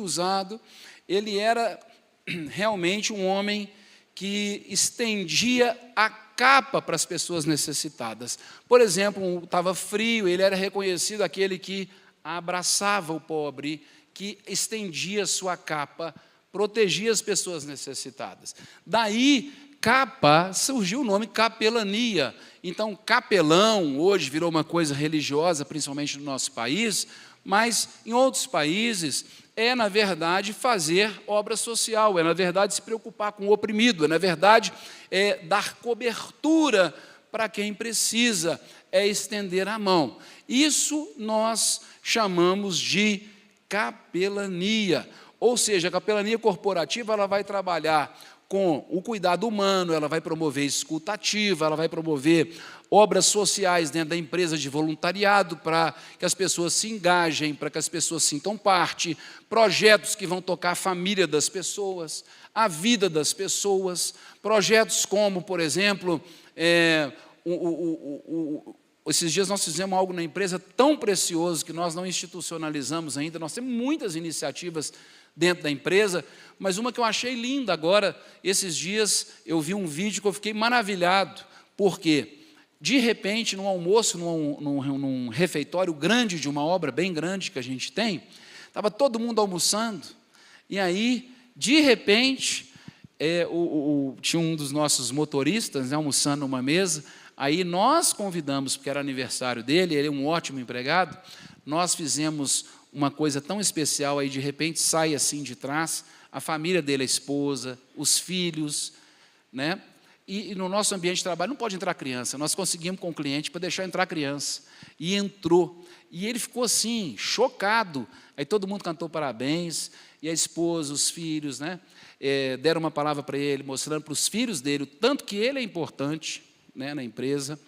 usado. Ele era realmente um homem que estendia a capa para as pessoas necessitadas. Por exemplo, estava frio, ele era reconhecido aquele que abraçava o pobre, que estendia sua capa, protegia as pessoas necessitadas. Daí, capa, surgiu o nome capelania. Então, capelão, hoje virou uma coisa religiosa, principalmente no nosso país, mas em outros países é, na verdade, fazer obra social, é, na verdade, se preocupar com o oprimido, é, na verdade, dar cobertura para quem precisa, é estender a mão. Isso nós chamamos de capelania, ou seja, a capelania corporativa ela vai trabalhar com o cuidado humano, ela vai promover escuta ativa, ela vai promover obras sociais dentro da empresa de voluntariado para que as pessoas se engajem, para que as pessoas sintam parte, projetos que vão tocar a família das pessoas, a vida das pessoas, projetos como, por exemplo, esses dias nós fizemos algo na empresa tão precioso que nós não institucionalizamos ainda, nós temos muitas iniciativas dentro da empresa, mas uma que eu achei linda agora, esses dias eu vi um vídeo que eu fiquei maravilhado, porque, de repente, num almoço, num refeitório grande de uma obra bem grande que a gente tem, estava todo mundo almoçando, e aí, de repente, tinha um dos nossos motoristas, né, almoçando numa mesa, aí nós convidamos, porque era aniversário dele, ele é um ótimo empregado, nós fizemos uma coisa tão especial, aí de repente sai assim de trás, a família dele, a esposa, os filhos, né? E no nosso ambiente de trabalho não pode entrar criança, nós conseguimos com o cliente para deixar entrar criança, e entrou, e ele ficou assim, chocado, aí todo mundo cantou parabéns, e a esposa, os filhos, né? Deram uma palavra para ele, mostrando para os filhos dele o tanto que ele é importante, né, na empresa,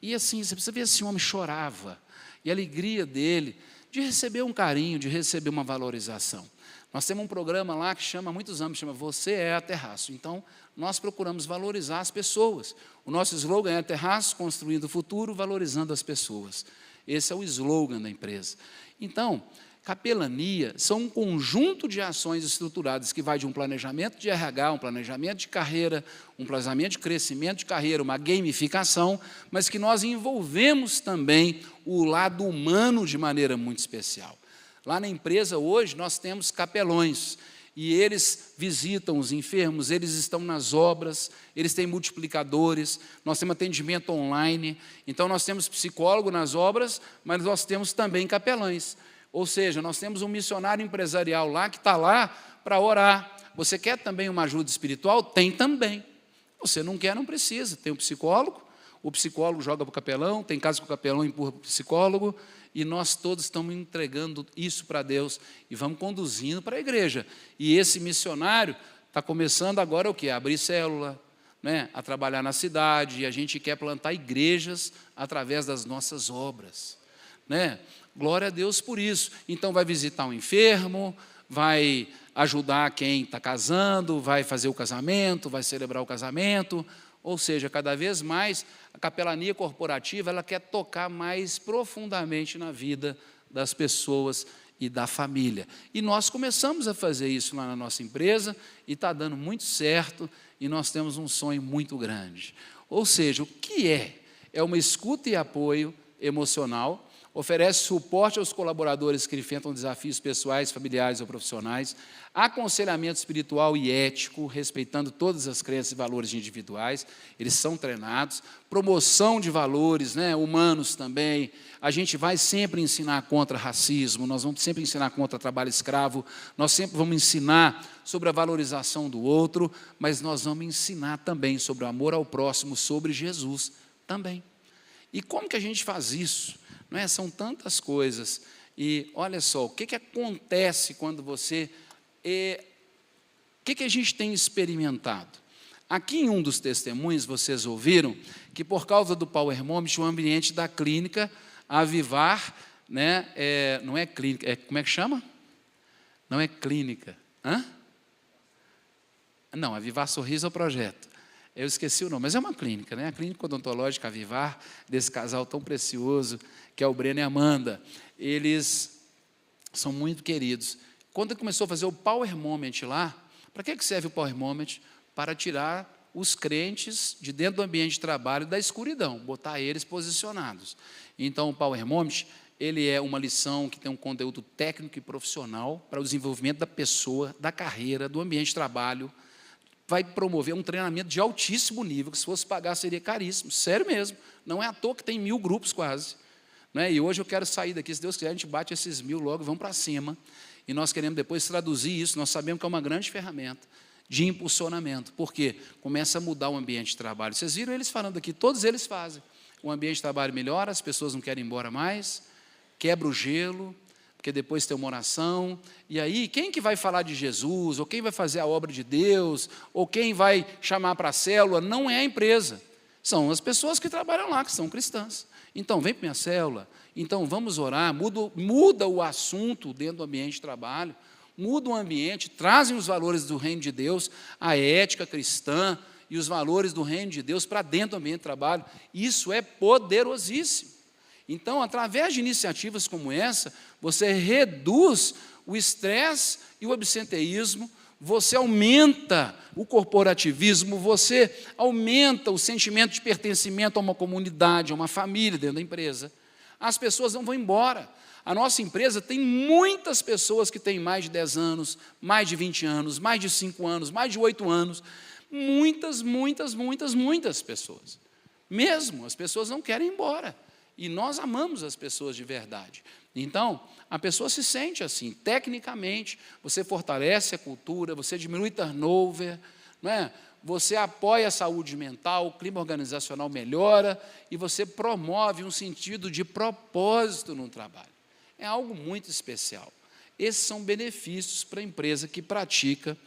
e assim, você precisa ver, esse homem chorava, e a alegria dele, de receber um carinho, de receber uma valorização. Nós temos um programa lá que chama, há muitos anos, chama Você é a Terraço. Então, nós procuramos valorizar as pessoas. O nosso slogan é Terraço, construindo o futuro, valorizando as pessoas. Esse é o slogan da empresa. Então, capelania são um conjunto de ações estruturadas que vai de um planejamento de RH, um planejamento de carreira, um planejamento de crescimento de carreira, uma gamificação, mas que nós envolvemos também o lado humano de maneira muito especial. Lá na empresa, hoje, nós temos capelões, e eles visitam os enfermos, eles estão nas obras, eles têm multiplicadores, nós temos atendimento online, então nós temos psicólogo nas obras, mas nós temos também capelães. Ou seja, nós temos um missionário empresarial lá, que está lá para orar. Você quer também uma ajuda espiritual? Tem também. Você não quer, não precisa. Tem o psicólogo joga para o capelão, tem caso que o capelão empurra para o psicólogo, e nós todos estamos entregando isso para Deus, e vamos conduzindo para a igreja. E esse missionário está começando agora o quê? A abrir célula, né? A trabalhar na cidade, e a gente quer plantar igrejas através das nossas obras, né? Glória a Deus por isso. Então, vai visitar um enfermo, vai ajudar quem está casando, vai fazer o casamento, vai celebrar o casamento. Ou seja, cada vez mais, a capelania corporativa ela quer tocar mais profundamente na vida das pessoas e da família. E nós começamos a fazer isso lá na nossa empresa, e está dando muito certo, e nós temos um sonho muito grande. Ou seja, o que é? É uma escuta e apoio emocional, oferece suporte aos colaboradores que enfrentam desafios pessoais, familiares ou profissionais, aconselhamento espiritual e ético, respeitando todas as crenças e valores individuais, eles são treinados, promoção de valores, né, humanos também, a gente vai sempre ensinar contra racismo, nós vamos sempre ensinar contra trabalho escravo, nós sempre vamos ensinar sobre a valorização do outro, mas nós vamos ensinar também sobre o amor ao próximo, sobre Jesus também. E como que a gente faz isso? Não é? São tantas coisas. E olha só, o que acontece quando você... o que a gente tem experimentado? Aqui em um dos testemunhos, vocês ouviram que por causa do Power Moment, o ambiente da clínica, a Avivar, né, não é clínica, como é que chama? Não é clínica. Hã? Não, Avivar Sorriso é o projeto. Eu esqueci o nome, mas é uma clínica, né? A clínica odontológica Avivar, desse casal tão precioso, que é o Breno e a Amanda. Eles são muito queridos. Quando começou a fazer o Power Moment lá, para que serve o Power Moment? Para tirar os crentes de dentro do ambiente de trabalho da escuridão, botar eles posicionados. Então, o Power Moment, ele é uma lição que tem um conteúdo técnico e profissional para o desenvolvimento da pessoa, da carreira, do ambiente de trabalho, vai promover um treinamento de altíssimo nível, que se fosse pagar seria caríssimo, sério mesmo, não é à toa que tem 1000 grupos quase, não é? E hoje eu quero sair daqui, se Deus quiser, a gente bate esses 1000 logo e vamos para cima, e nós queremos depois traduzir isso, nós sabemos que é uma grande ferramenta de impulsionamento, porque começa a mudar o ambiente de trabalho, vocês viram eles falando aqui, todos eles fazem, o ambiente de trabalho melhora, as pessoas não querem ir embora mais, quebra o gelo, porque depois tem uma oração, e aí quem que vai falar de Jesus, ou quem vai fazer a obra de Deus, ou quem vai chamar para a célula, não é a empresa, são as pessoas que trabalham lá, que são cristãs. Então, vem para minha célula, então vamos orar, muda o assunto dentro do ambiente de trabalho, muda o ambiente, trazem os valores do reino de Deus, a ética cristã e os valores do reino de Deus para dentro do ambiente de trabalho, isso é poderosíssimo. Então, através de iniciativas como essa, você reduz o estresse e o absenteísmo, você aumenta o corporativismo, você aumenta o sentimento de pertencimento a uma comunidade, a uma família dentro da empresa. As pessoas não vão embora. A nossa empresa tem muitas pessoas que têm mais de 10 anos, mais de 20 anos, mais de 5 anos, mais de 8 anos. Muitas pessoas. Mesmo, as pessoas não querem ir embora. E nós amamos as pessoas de verdade. Então, a pessoa se sente assim, tecnicamente, você fortalece a cultura, você diminui turnover, não é? Você apoia a saúde mental, o clima organizacional melhora e você promove um sentido de propósito no trabalho. É algo muito especial. Esses são benefícios para a empresa que pratica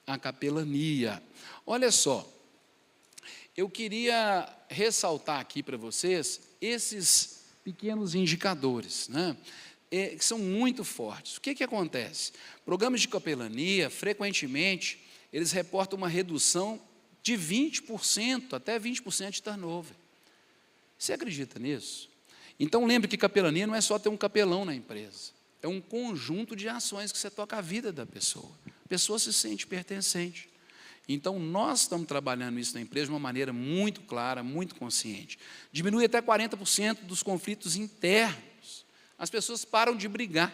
a capelania. Olha só, eu queria ressaltar aqui para vocês esses pequenos indicadores, né, que são muito fortes. O que acontece? Programas de capelania, frequentemente, eles reportam uma redução de 20%, até 20% de turnover. Você acredita nisso? Então, lembre que capelania não é só ter um capelão na empresa, é um conjunto de ações que você toca a vida da pessoa. A pessoa se sente pertencente. Então, nós estamos trabalhando isso na empresa de uma maneira muito clara, muito consciente. Diminui até 40% dos conflitos internos. As pessoas param de brigar.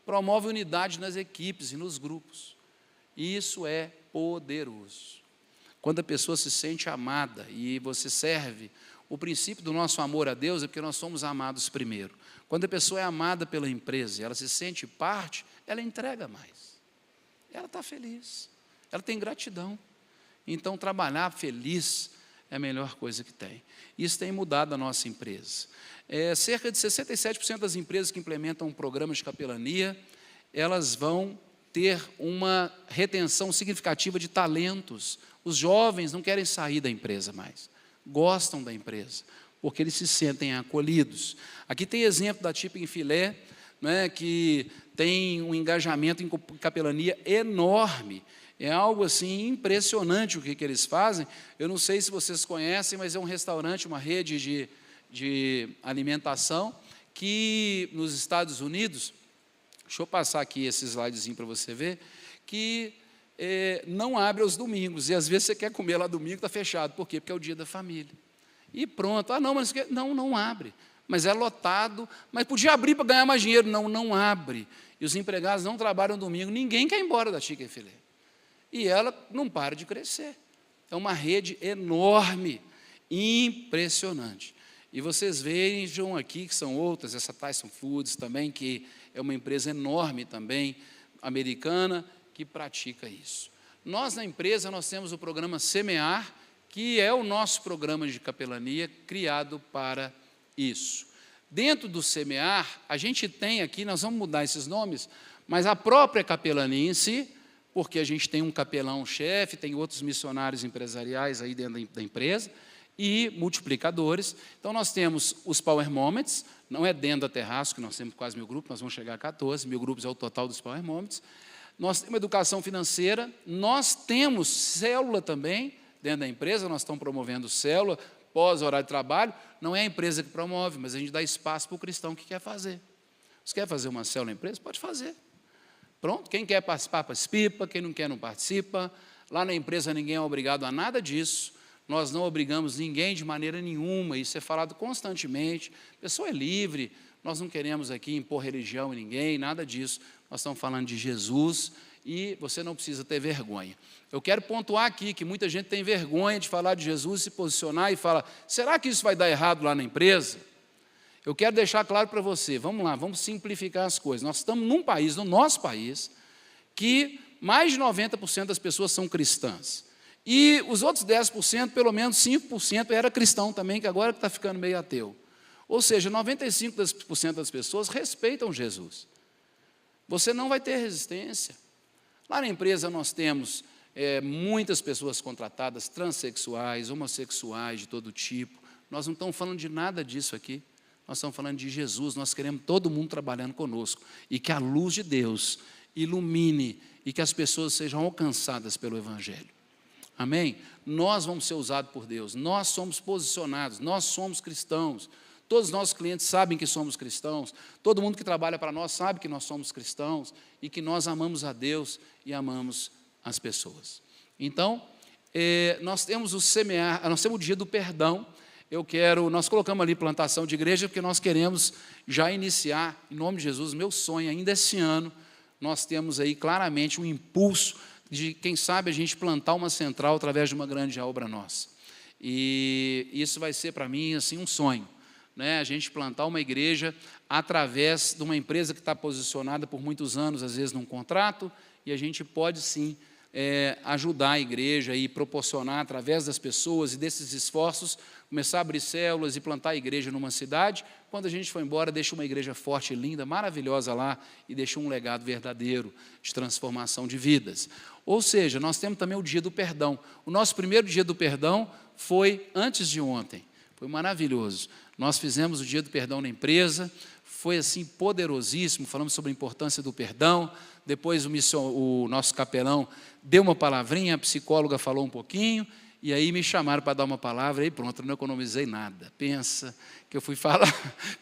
Promove unidade nas equipes e nos grupos. E isso é poderoso. Quando a pessoa se sente amada e você serve, o princípio do nosso amor a Deus é porque nós somos amados primeiro. Quando a pessoa é amada pela empresa e ela se sente parte, ela entrega mais. Ela está feliz. Ela tem gratidão. Então, trabalhar feliz é a melhor coisa que tem. Isso tem mudado a nossa empresa. Cerca de 67% das empresas que implementam programas de capelania, elas vão ter uma retenção significativa de talentos. Os jovens não querem sair da empresa mais. Gostam da empresa, porque eles se sentem acolhidos. Aqui tem exemplo da Tipping Filé, né, que tem um engajamento em capelania enorme. É algo assim impressionante o que eles fazem. Eu não sei se vocês conhecem, mas é um restaurante, uma rede de alimentação que nos Estados Unidos, deixa eu passar aqui esse slidezinho para você ver, que não abre aos domingos, e às vezes você quer comer lá domingo, está fechado. Por quê? Porque é o dia da família. E pronto, não, mas não abre. mas é lotado, mas podia abrir para ganhar mais dinheiro. Não, não abre. E os empregados não trabalham domingo, ninguém quer ir embora da Chick-fil-A. E ela não para de crescer. É uma rede enorme, impressionante. E vocês vejam aqui que são outras, essa Tyson Foods também, que é uma empresa enorme também, americana, que pratica isso. Nós, na empresa, nós temos o programa Semear, que é o nosso programa de capelania criado para isso. Dentro do Semear, a gente tem aqui, nós vamos mudar esses nomes, mas a própria capelania em si, porque a gente tem um capelão-chefe, tem outros missionários empresariais aí dentro da empresa, e multiplicadores. Então, nós temos os Power Moments, não é dentro da Terraço, que nós temos quase 1000 grupos, nós vamos chegar a 14, 1000 grupos é o total dos Power Moments. Nós temos educação financeira, nós temos célula também, dentro da empresa, nós estamos promovendo célula, pós-horário de trabalho, não é a empresa que promove, mas a gente dá espaço para o cristão que quer fazer. Você quer fazer uma célula na empresa? Pode fazer. Pronto, quem quer participar, participa, quem não quer, não participa. Lá na empresa ninguém é obrigado a nada disso, nós não obrigamos ninguém de maneira nenhuma, isso é falado constantemente, a pessoa é livre, nós não queremos aqui impor religião em ninguém, nada disso, nós estamos falando de Jesus e você não precisa ter vergonha. Eu quero pontuar aqui que muita gente tem vergonha de falar de Jesus, se posicionar e fala, será que isso vai dar errado lá na empresa? Eu quero deixar claro para você, vamos lá, vamos simplificar as coisas. Nós estamos num país, no nosso país, que mais de 90% das pessoas são cristãs. E os outros 10%, pelo menos 5% era cristão também, que agora está ficando meio ateu. Ou seja, 95% das pessoas respeitam Jesus. Você não vai ter resistência. Lá na empresa nós temos muitas pessoas contratadas, transexuais, homossexuais de todo tipo. Nós não estamos falando de nada disso aqui. Nós estamos falando de Jesus, nós queremos todo mundo trabalhando conosco. E que a luz de Deus ilumine e que as pessoas sejam alcançadas pelo Evangelho. Amém? Nós vamos ser usados por Deus, nós somos posicionados, nós somos cristãos. Todos os nossos clientes sabem que somos cristãos, todo mundo que trabalha para nós sabe que nós somos cristãos e que nós amamos a Deus e amamos as pessoas. Então, nós temos o semear, nós temos o dia do perdão. Nós colocamos ali plantação de igreja porque nós queremos já iniciar, em nome de Jesus, meu sonho ainda esse ano, nós temos aí claramente um impulso de, quem sabe, a gente plantar uma central através de uma grande obra nossa. E isso vai ser para mim assim um sonho, né? A gente plantar uma igreja através de uma empresa que está posicionada por muitos anos, às vezes num contrato, e a gente pode sim ajudar a igreja e proporcionar através das pessoas e desses esforços, começar a abrir células e plantar a igreja numa cidade. Quando a gente for embora, deixa uma igreja forte, linda, maravilhosa lá e deixa um legado verdadeiro de transformação de vidas. Ou seja, nós temos também o dia do perdão. O nosso primeiro dia do perdão foi antes de ontem. Foi maravilhoso. Nós fizemos o dia do perdão na empresa, foi assim poderosíssimo, falamos sobre a importância do perdão. Depois o nosso capelão deu uma palavrinha, a psicóloga falou um pouquinho, e aí me chamaram para dar uma palavra, e pronto, não economizei nada. Pensa que eu fui falar,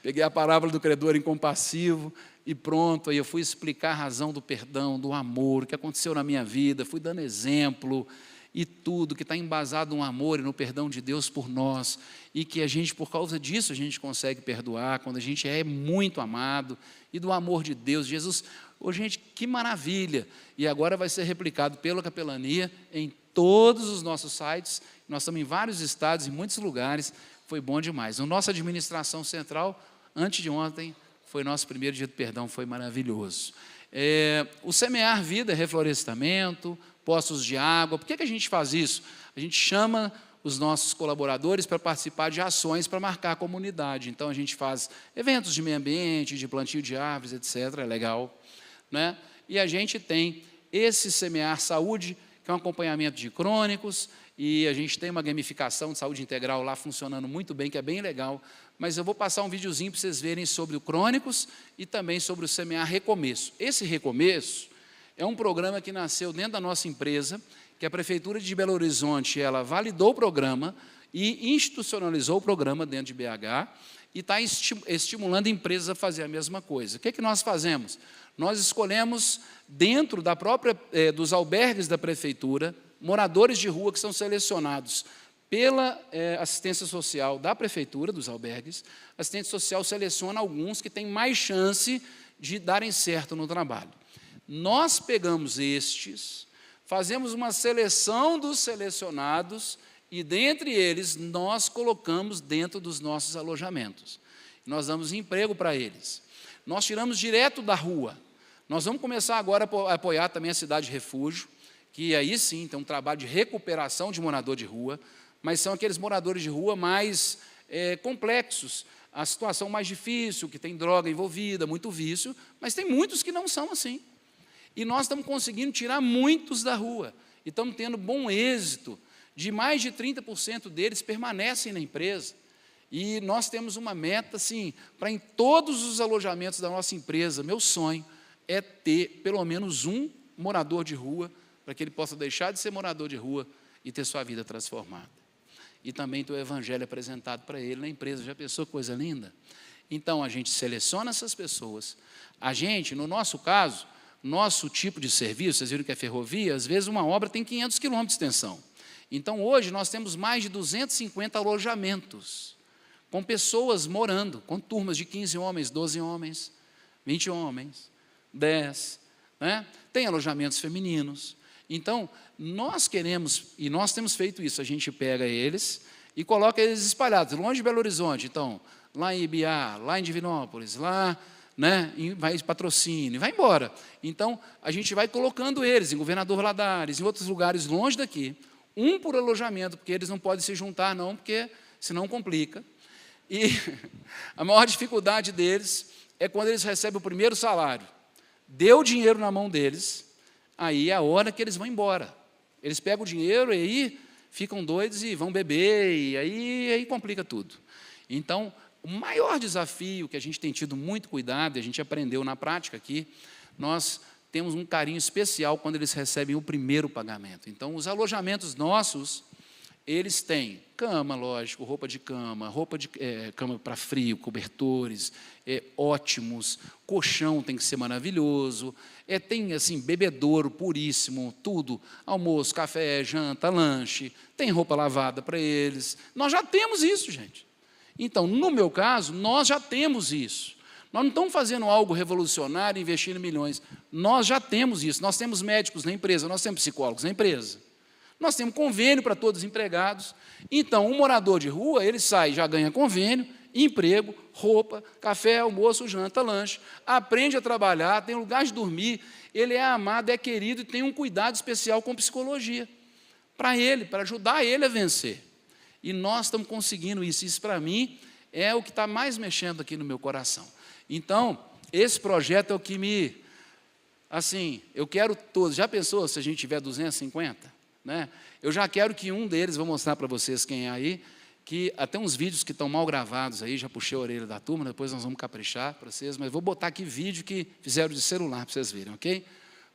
peguei a parábola do credor incompassivo, e pronto, aí eu fui explicar a razão do perdão, do amor, o que aconteceu na minha vida, fui dando exemplo, e tudo que está embasado no amor e no perdão de Deus por nós, e que a gente, por causa disso, a gente consegue perdoar, quando a gente é muito amado, e do amor de Deus, Jesus. Oh, gente, que maravilha! E agora vai ser replicado pela capelania em todos os nossos sites, nós estamos em vários estados, em muitos lugares, foi bom demais. A nossa administração central, antes de ontem, foi nosso primeiro dia de perdão, foi maravilhoso. O semear vida, reflorestamento, poços de água. Por que a gente faz isso? A gente chama os nossos colaboradores para participar de ações para marcar a comunidade. Então, a gente faz eventos de meio ambiente, de plantio de árvores, etc., é legal, né? E a gente tem esse semear saúde, que é um acompanhamento de crônicos, e a gente tem uma gamificação de saúde integral lá funcionando muito bem, que é bem legal, mas eu vou passar um videozinho para vocês verem sobre o crônicos e também sobre o semear recomeço. Esse recomeço é um programa que nasceu dentro da nossa empresa, que a Prefeitura de Belo Horizonte, ela validou o programa e institucionalizou o programa dentro de BH e está estimulando empresas a fazer a mesma coisa. O que nós fazemos? Nós escolhemos, dentro da dos albergues da Prefeitura, moradores de rua que são selecionados pela assistência social da prefeitura, dos albergues, a assistente social seleciona alguns que têm mais chance de darem certo no trabalho. Nós pegamos estes, fazemos uma seleção dos selecionados e, dentre eles, nós colocamos dentro dos nossos alojamentos. Nós damos emprego para eles. Nós tiramos direto da rua. Nós vamos começar agora a apoiar também a Cidade Refúgio, que aí sim tem um trabalho de recuperação de morador de rua, mas são aqueles moradores de rua mais complexos, a situação mais difícil, que tem droga envolvida, muito vício, mas tem muitos que não são assim. E nós estamos conseguindo tirar muitos da rua, e estamos tendo bom êxito, de mais de 30% deles permanecem na empresa. E nós temos uma meta, assim, para em todos os alojamentos da nossa empresa, meu sonho é ter pelo menos um morador de rua, para que ele possa deixar de ser morador de rua e ter sua vida transformada. E também ter o evangelho apresentado para ele na empresa. Já pensou que coisa linda? Então, a gente seleciona essas pessoas. A gente, no nosso caso, nosso tipo de serviço, vocês viram que é ferrovia, às vezes uma obra tem 500 quilômetros de extensão. Então, hoje, nós temos mais de 250 alojamentos, com pessoas morando, com turmas de 15 homens, 12 homens, 20 homens, 10, né? Tem alojamentos femininos. Então, nós queremos, e nós temos feito isso, a gente pega eles e coloca eles espalhados, longe de Belo Horizonte, então, lá em Ibiá, lá em Divinópolis, lá, né, vai em Patrocínio, vai embora. Então, a gente vai colocando eles em Governador Valadares, em outros lugares longe daqui, um por alojamento, porque eles não podem se juntar, não, porque senão complica. E a maior dificuldade deles é quando eles recebem o primeiro salário. Deu o dinheiro na mão deles, aí é a hora que eles vão embora. Eles pegam o dinheiro e aí ficam doidos e vão beber, e aí complica tudo. Então, o maior desafio que a gente tem tido muito cuidado, e a gente aprendeu na prática aqui, nós temos um carinho especial quando eles recebem o primeiro pagamento. Então, os alojamentos nossos, eles têm cama, lógico, roupa de cama cama para frio, cobertores, ótimos, colchão tem que ser maravilhoso, tem assim, bebedouro puríssimo, tudo, almoço, café, janta, lanche, tem roupa lavada para eles. Nós já temos isso, gente. Então, no meu caso, nós já temos isso. Nós não estamos fazendo algo revolucionário, investindo milhões. Nós já temos isso. Nós temos médicos na empresa, nós temos psicólogos na empresa. Nós temos convênio para todos os empregados. Então, um morador de rua, ele sai, já ganha convênio, emprego, roupa, café, almoço, janta, lanche, aprende a trabalhar, tem lugar de dormir, ele é amado, é querido e tem um cuidado especial com psicologia para ele, para ajudar ele a vencer. E nós estamos conseguindo isso. Isso, para mim, é o que está mais mexendo aqui no meu coração. Então, esse projeto é o que me... Assim, eu quero todos. Já pensou se a gente tiver 250? Né? Eu já quero que um deles, vou mostrar para vocês quem é aí, que até uns vídeos que estão mal gravados aí, já puxei a orelha da turma, depois nós vamos caprichar para vocês, mas vou botar aqui vídeo que fizeram de celular para vocês verem, ok?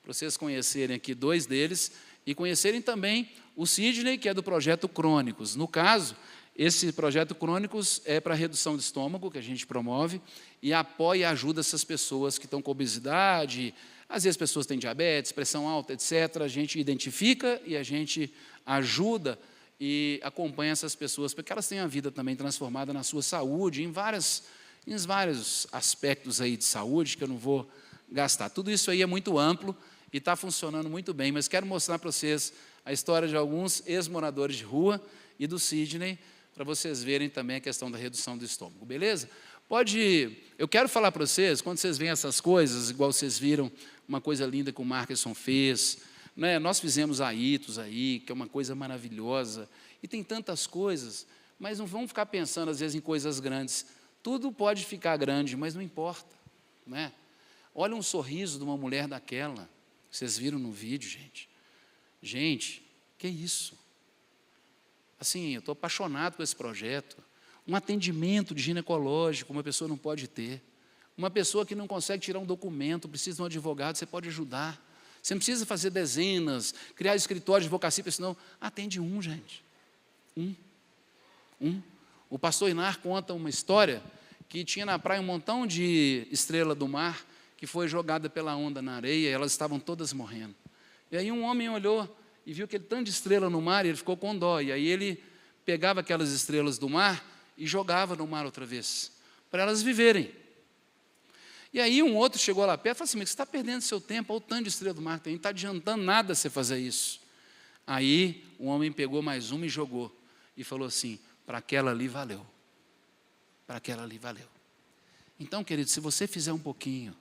Para vocês conhecerem aqui 2 deles e conhecerem também o Sidney, que é do projeto Crônicos. No caso, esse projeto Crônicos é para redução de estômago, que a gente promove, e apoia e ajuda essas pessoas que estão com obesidade, às vezes pessoas têm diabetes, pressão alta, etc. A gente identifica e a gente ajuda e acompanha essas pessoas, para que elas tenham a vida também transformada na sua saúde, em vários aspectos aí de saúde, que eu não vou gastar. Tudo isso aí é muito amplo e está funcionando muito bem, mas quero mostrar para vocês a história de alguns ex-moradores de rua e do Sidney, para vocês verem também a questão da redução do estômago, beleza? Eu quero falar para vocês, quando vocês veem essas coisas, igual vocês viram, uma coisa linda que o Markerson fez, né? Nós fizemos a Itos aí, que é uma coisa maravilhosa, e tem tantas coisas, mas não vamos ficar pensando, às vezes, em coisas grandes. Tudo pode ficar grande, mas não importa, né? Olha um sorriso de uma mulher daquela, que vocês viram no vídeo, gente. Gente, que isso? Assim, eu estou apaixonado com esse projeto. Um atendimento de ginecológico, uma pessoa não pode ter. Uma pessoa que não consegue tirar um documento, precisa de um advogado, você pode ajudar. Você não precisa fazer dezenas, criar escritório de advocacia, senão atende um, gente. Um. O pastor Inar conta uma história que tinha na praia um montão de estrela do mar que foi jogada pela onda na areia e elas estavam todas morrendo. E aí um homem olhou e viu aquele tanto de estrela no mar e ele ficou com dó. E aí ele pegava aquelas estrelas do mar e jogava no mar outra vez, para elas viverem. E aí um outro chegou lá perto e falou assim: mas você está perdendo seu tempo, olha o tanto de estrela do mar que tem, não está adiantando nada você fazer isso. Aí o homem pegou mais uma e jogou, e falou assim: para aquela ali valeu, para aquela ali valeu. Então, querido, se você fizer um pouquinho,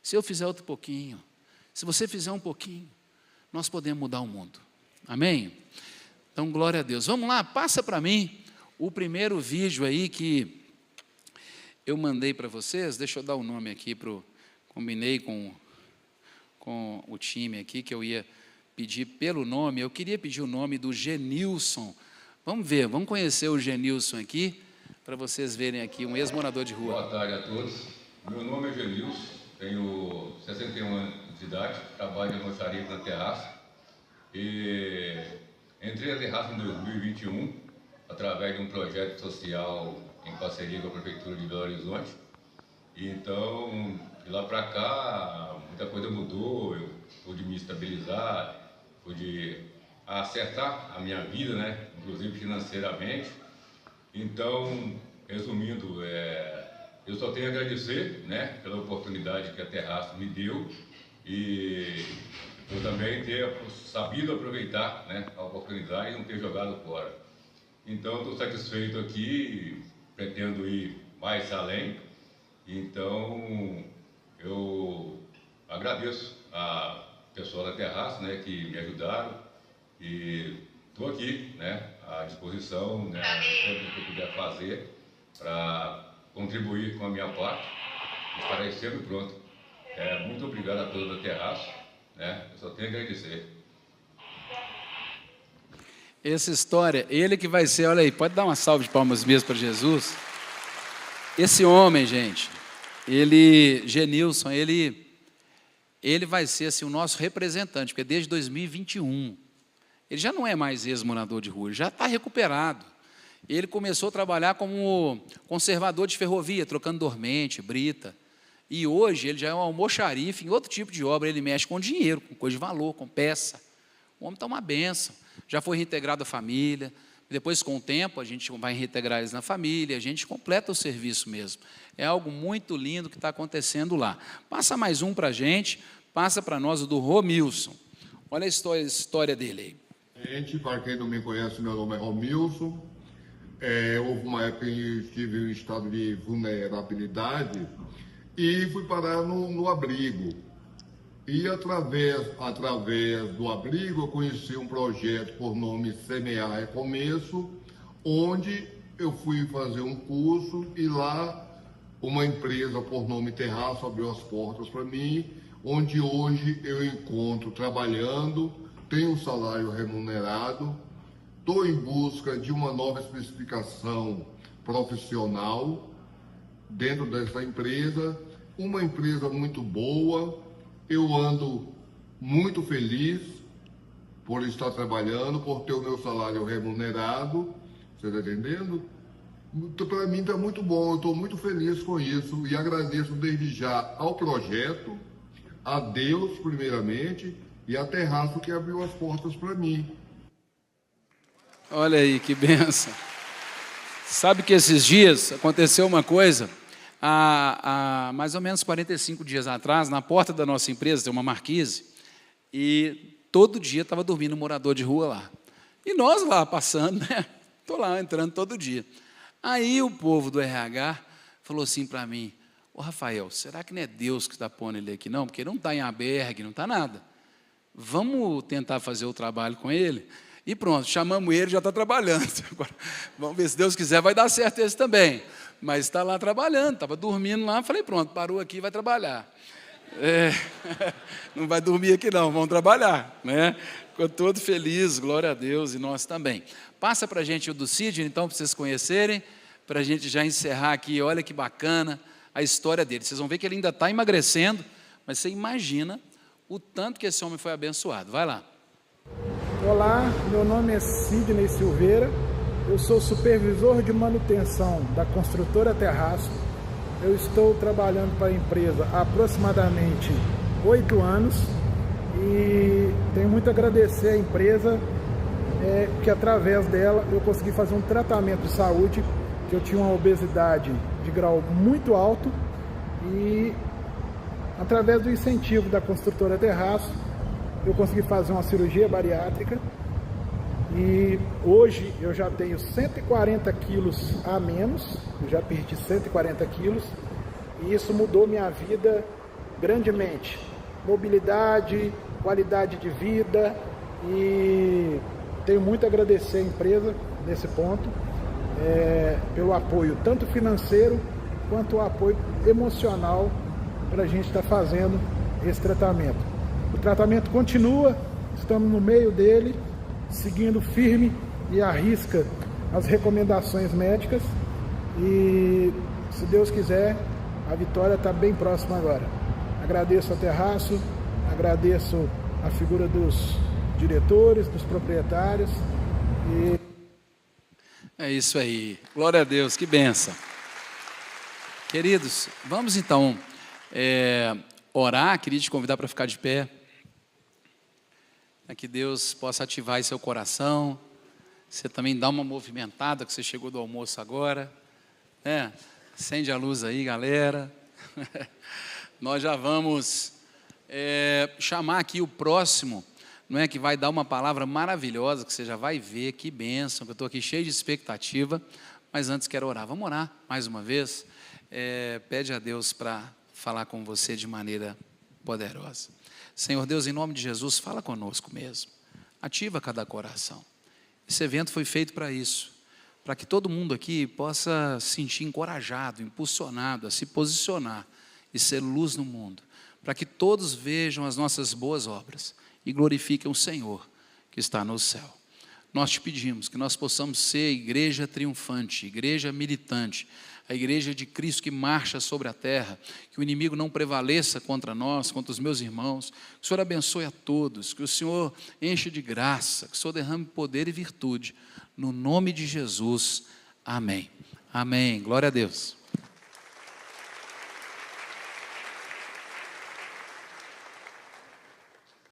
se eu fizer outro pouquinho, se você fizer um pouquinho, nós podemos mudar o mundo. Amém? Então, glória a Deus. Vamos lá, passa para mim o primeiro vídeo aí que eu mandei para vocês. Deixa eu dar o nome aqui, combinei com o time aqui, que eu ia pedir pelo nome. Eu queria pedir o nome do Genilson. Vamos ver, vamos conhecer o Genilson aqui, para vocês verem aqui, um ex-morador de rua. Boa tarde a todos. Meu nome é Genilson, tenho 61 anos de idade, trabalho em almoxarifado na Terraça. E entrei na Terraça em 2021, através de um projeto social em parceria com a Prefeitura de Belo Horizonte. E então, de lá para cá, muita coisa mudou, eu pude me estabilizar, pude acertar a minha vida, né? Inclusive financeiramente. Então, resumindo, eu só tenho a agradecer, né, pela oportunidade que a Terraça me deu, e eu também ter sabido aproveitar, né, a oportunidade e não ter jogado fora. Então, estou satisfeito aqui, pretendo ir mais além. Então, eu agradeço a pessoal da Terraça, né, que me ajudaram, e estou aqui, né, à disposição, né, sempre que eu puder fazer para contribuir com a minha parte. Estarei sempre pronto. Muito obrigado a todos da Terraça, né, eu só tenho a agradecer. Essa história, ele que vai ser, olha aí, pode dar uma salva de palmas mesmo para Jesus. Esse homem, gente, Genilson, ele vai ser assim, o nosso representante, porque desde 2021, ele já não é mais ex-morador de rua, ele já está recuperado. Ele começou a trabalhar como conservador de ferrovia, trocando dormente, brita. E hoje ele já é um almoxarife em outro tipo de obra, ele mexe com dinheiro, com coisa de valor, com peça. O homem está uma bênção. Já foi reintegrado à família, depois com o tempo a gente vai reintegrar eles na família, a gente completa o serviço mesmo. É algo muito lindo que está acontecendo lá. Passa mais um para a gente, passa para nós o do Romilson. Olha a história dele aí. Gente, para quem não me conhece, meu nome é Romilson. Houve uma época em que eu estive em estado de vulnerabilidade e fui parar no abrigo. E através do abrigo eu conheci um projeto por nome Semear é Começo, onde eu fui fazer um curso e lá uma empresa por nome Terraça abriu as portas para mim, onde hoje eu encontro trabalhando, tenho um salário remunerado, estou em busca de uma nova especificação profissional dentro dessa empresa, uma empresa muito boa. Eu ando muito feliz por estar trabalhando, por ter o meu salário remunerado, você está entendendo? Para mim está muito bom, eu estou muito feliz com isso e agradeço desde já ao projeto, a Deus primeiramente e a Terraça que abriu as portas para mim. Olha aí, que benção. Sabe que esses dias aconteceu uma coisa... Há mais ou menos 45 dias atrás, na porta da nossa empresa, tem uma marquise, e todo dia estava dormindo um morador de rua lá. E nós lá passando, né? Estou lá entrando todo dia. Aí o povo do RH falou assim para mim: ô Rafael, será que não é Deus que está pondo ele aqui não? Porque ele não está em albergue, não está nada. Vamos tentar fazer o trabalho com ele? E pronto, chamamos ele, já está trabalhando. Agora, vamos ver, se Deus quiser, vai dar certo esse também. Mas está lá trabalhando, estava dormindo lá, falei, pronto, parou aqui, vai trabalhar. Não vai dormir aqui não, vamos trabalhar, né? Ficou todo feliz, glória a Deus, e nós também. Passa para a gente o do Sidney, então, para vocês conhecerem, para a gente já encerrar aqui. Olha que bacana a história dele. Vocês vão ver que ele ainda está emagrecendo, mas você imagina o tanto que esse homem foi abençoado. Vai lá. Olá, meu nome é Sidney Silveira, eu sou supervisor de manutenção da construtora Terraço. Eu estou trabalhando para a empresa há aproximadamente 8 anos e tenho muito a agradecer à empresa que através dela eu consegui fazer um tratamento de saúde, que eu tinha uma obesidade de grau muito alto, e através do incentivo da construtora Terraço, eu consegui fazer uma cirurgia bariátrica, e hoje eu já tenho 140 quilos a menos, eu já perdi 140 quilos, e isso mudou minha vida grandemente. Mobilidade, qualidade de vida, e tenho muito a agradecer a empresa nesse ponto, pelo apoio tanto financeiro quanto o apoio emocional para a gente estar fazendo esse tratamento. O tratamento continua, estamos no meio dele, seguindo firme e à risca as recomendações médicas, e se Deus quiser, a vitória está bem próxima agora. Agradeço a Terraço, agradeço a figura dos diretores, dos proprietários. É isso aí, glória a Deus, que bênção. Queridos, vamos então orar. Queria te convidar para ficar de pé, para que Deus possa ativar em seu coração. Você também dá uma movimentada, que você chegou do almoço agora, né? Acende a luz aí, galera. Nós já vamos chamar aqui o próximo, não é, que vai dar uma palavra maravilhosa, que você já vai ver, que bênção, que eu estou aqui cheio de expectativa, mas antes quero orar. Vamos orar mais uma vez. Pede a Deus para falar com você de maneira poderosa. Senhor Deus, em nome de Jesus, fala conosco mesmo. Ativa cada coração. Esse evento foi feito para isso, para que todo mundo aqui possa se sentir encorajado, impulsionado a se posicionar e ser luz no mundo, para que todos vejam as nossas boas obras e glorifiquem o Senhor que está no céu. Nós te pedimos que nós possamos ser igreja triunfante, igreja militante, a igreja de Cristo que marcha sobre a terra, que o inimigo não prevaleça contra nós, contra os meus irmãos, que o Senhor abençoe a todos, que o Senhor enche de graça, que o Senhor derrame poder e virtude, no nome de Jesus, amém. Amém, glória a Deus.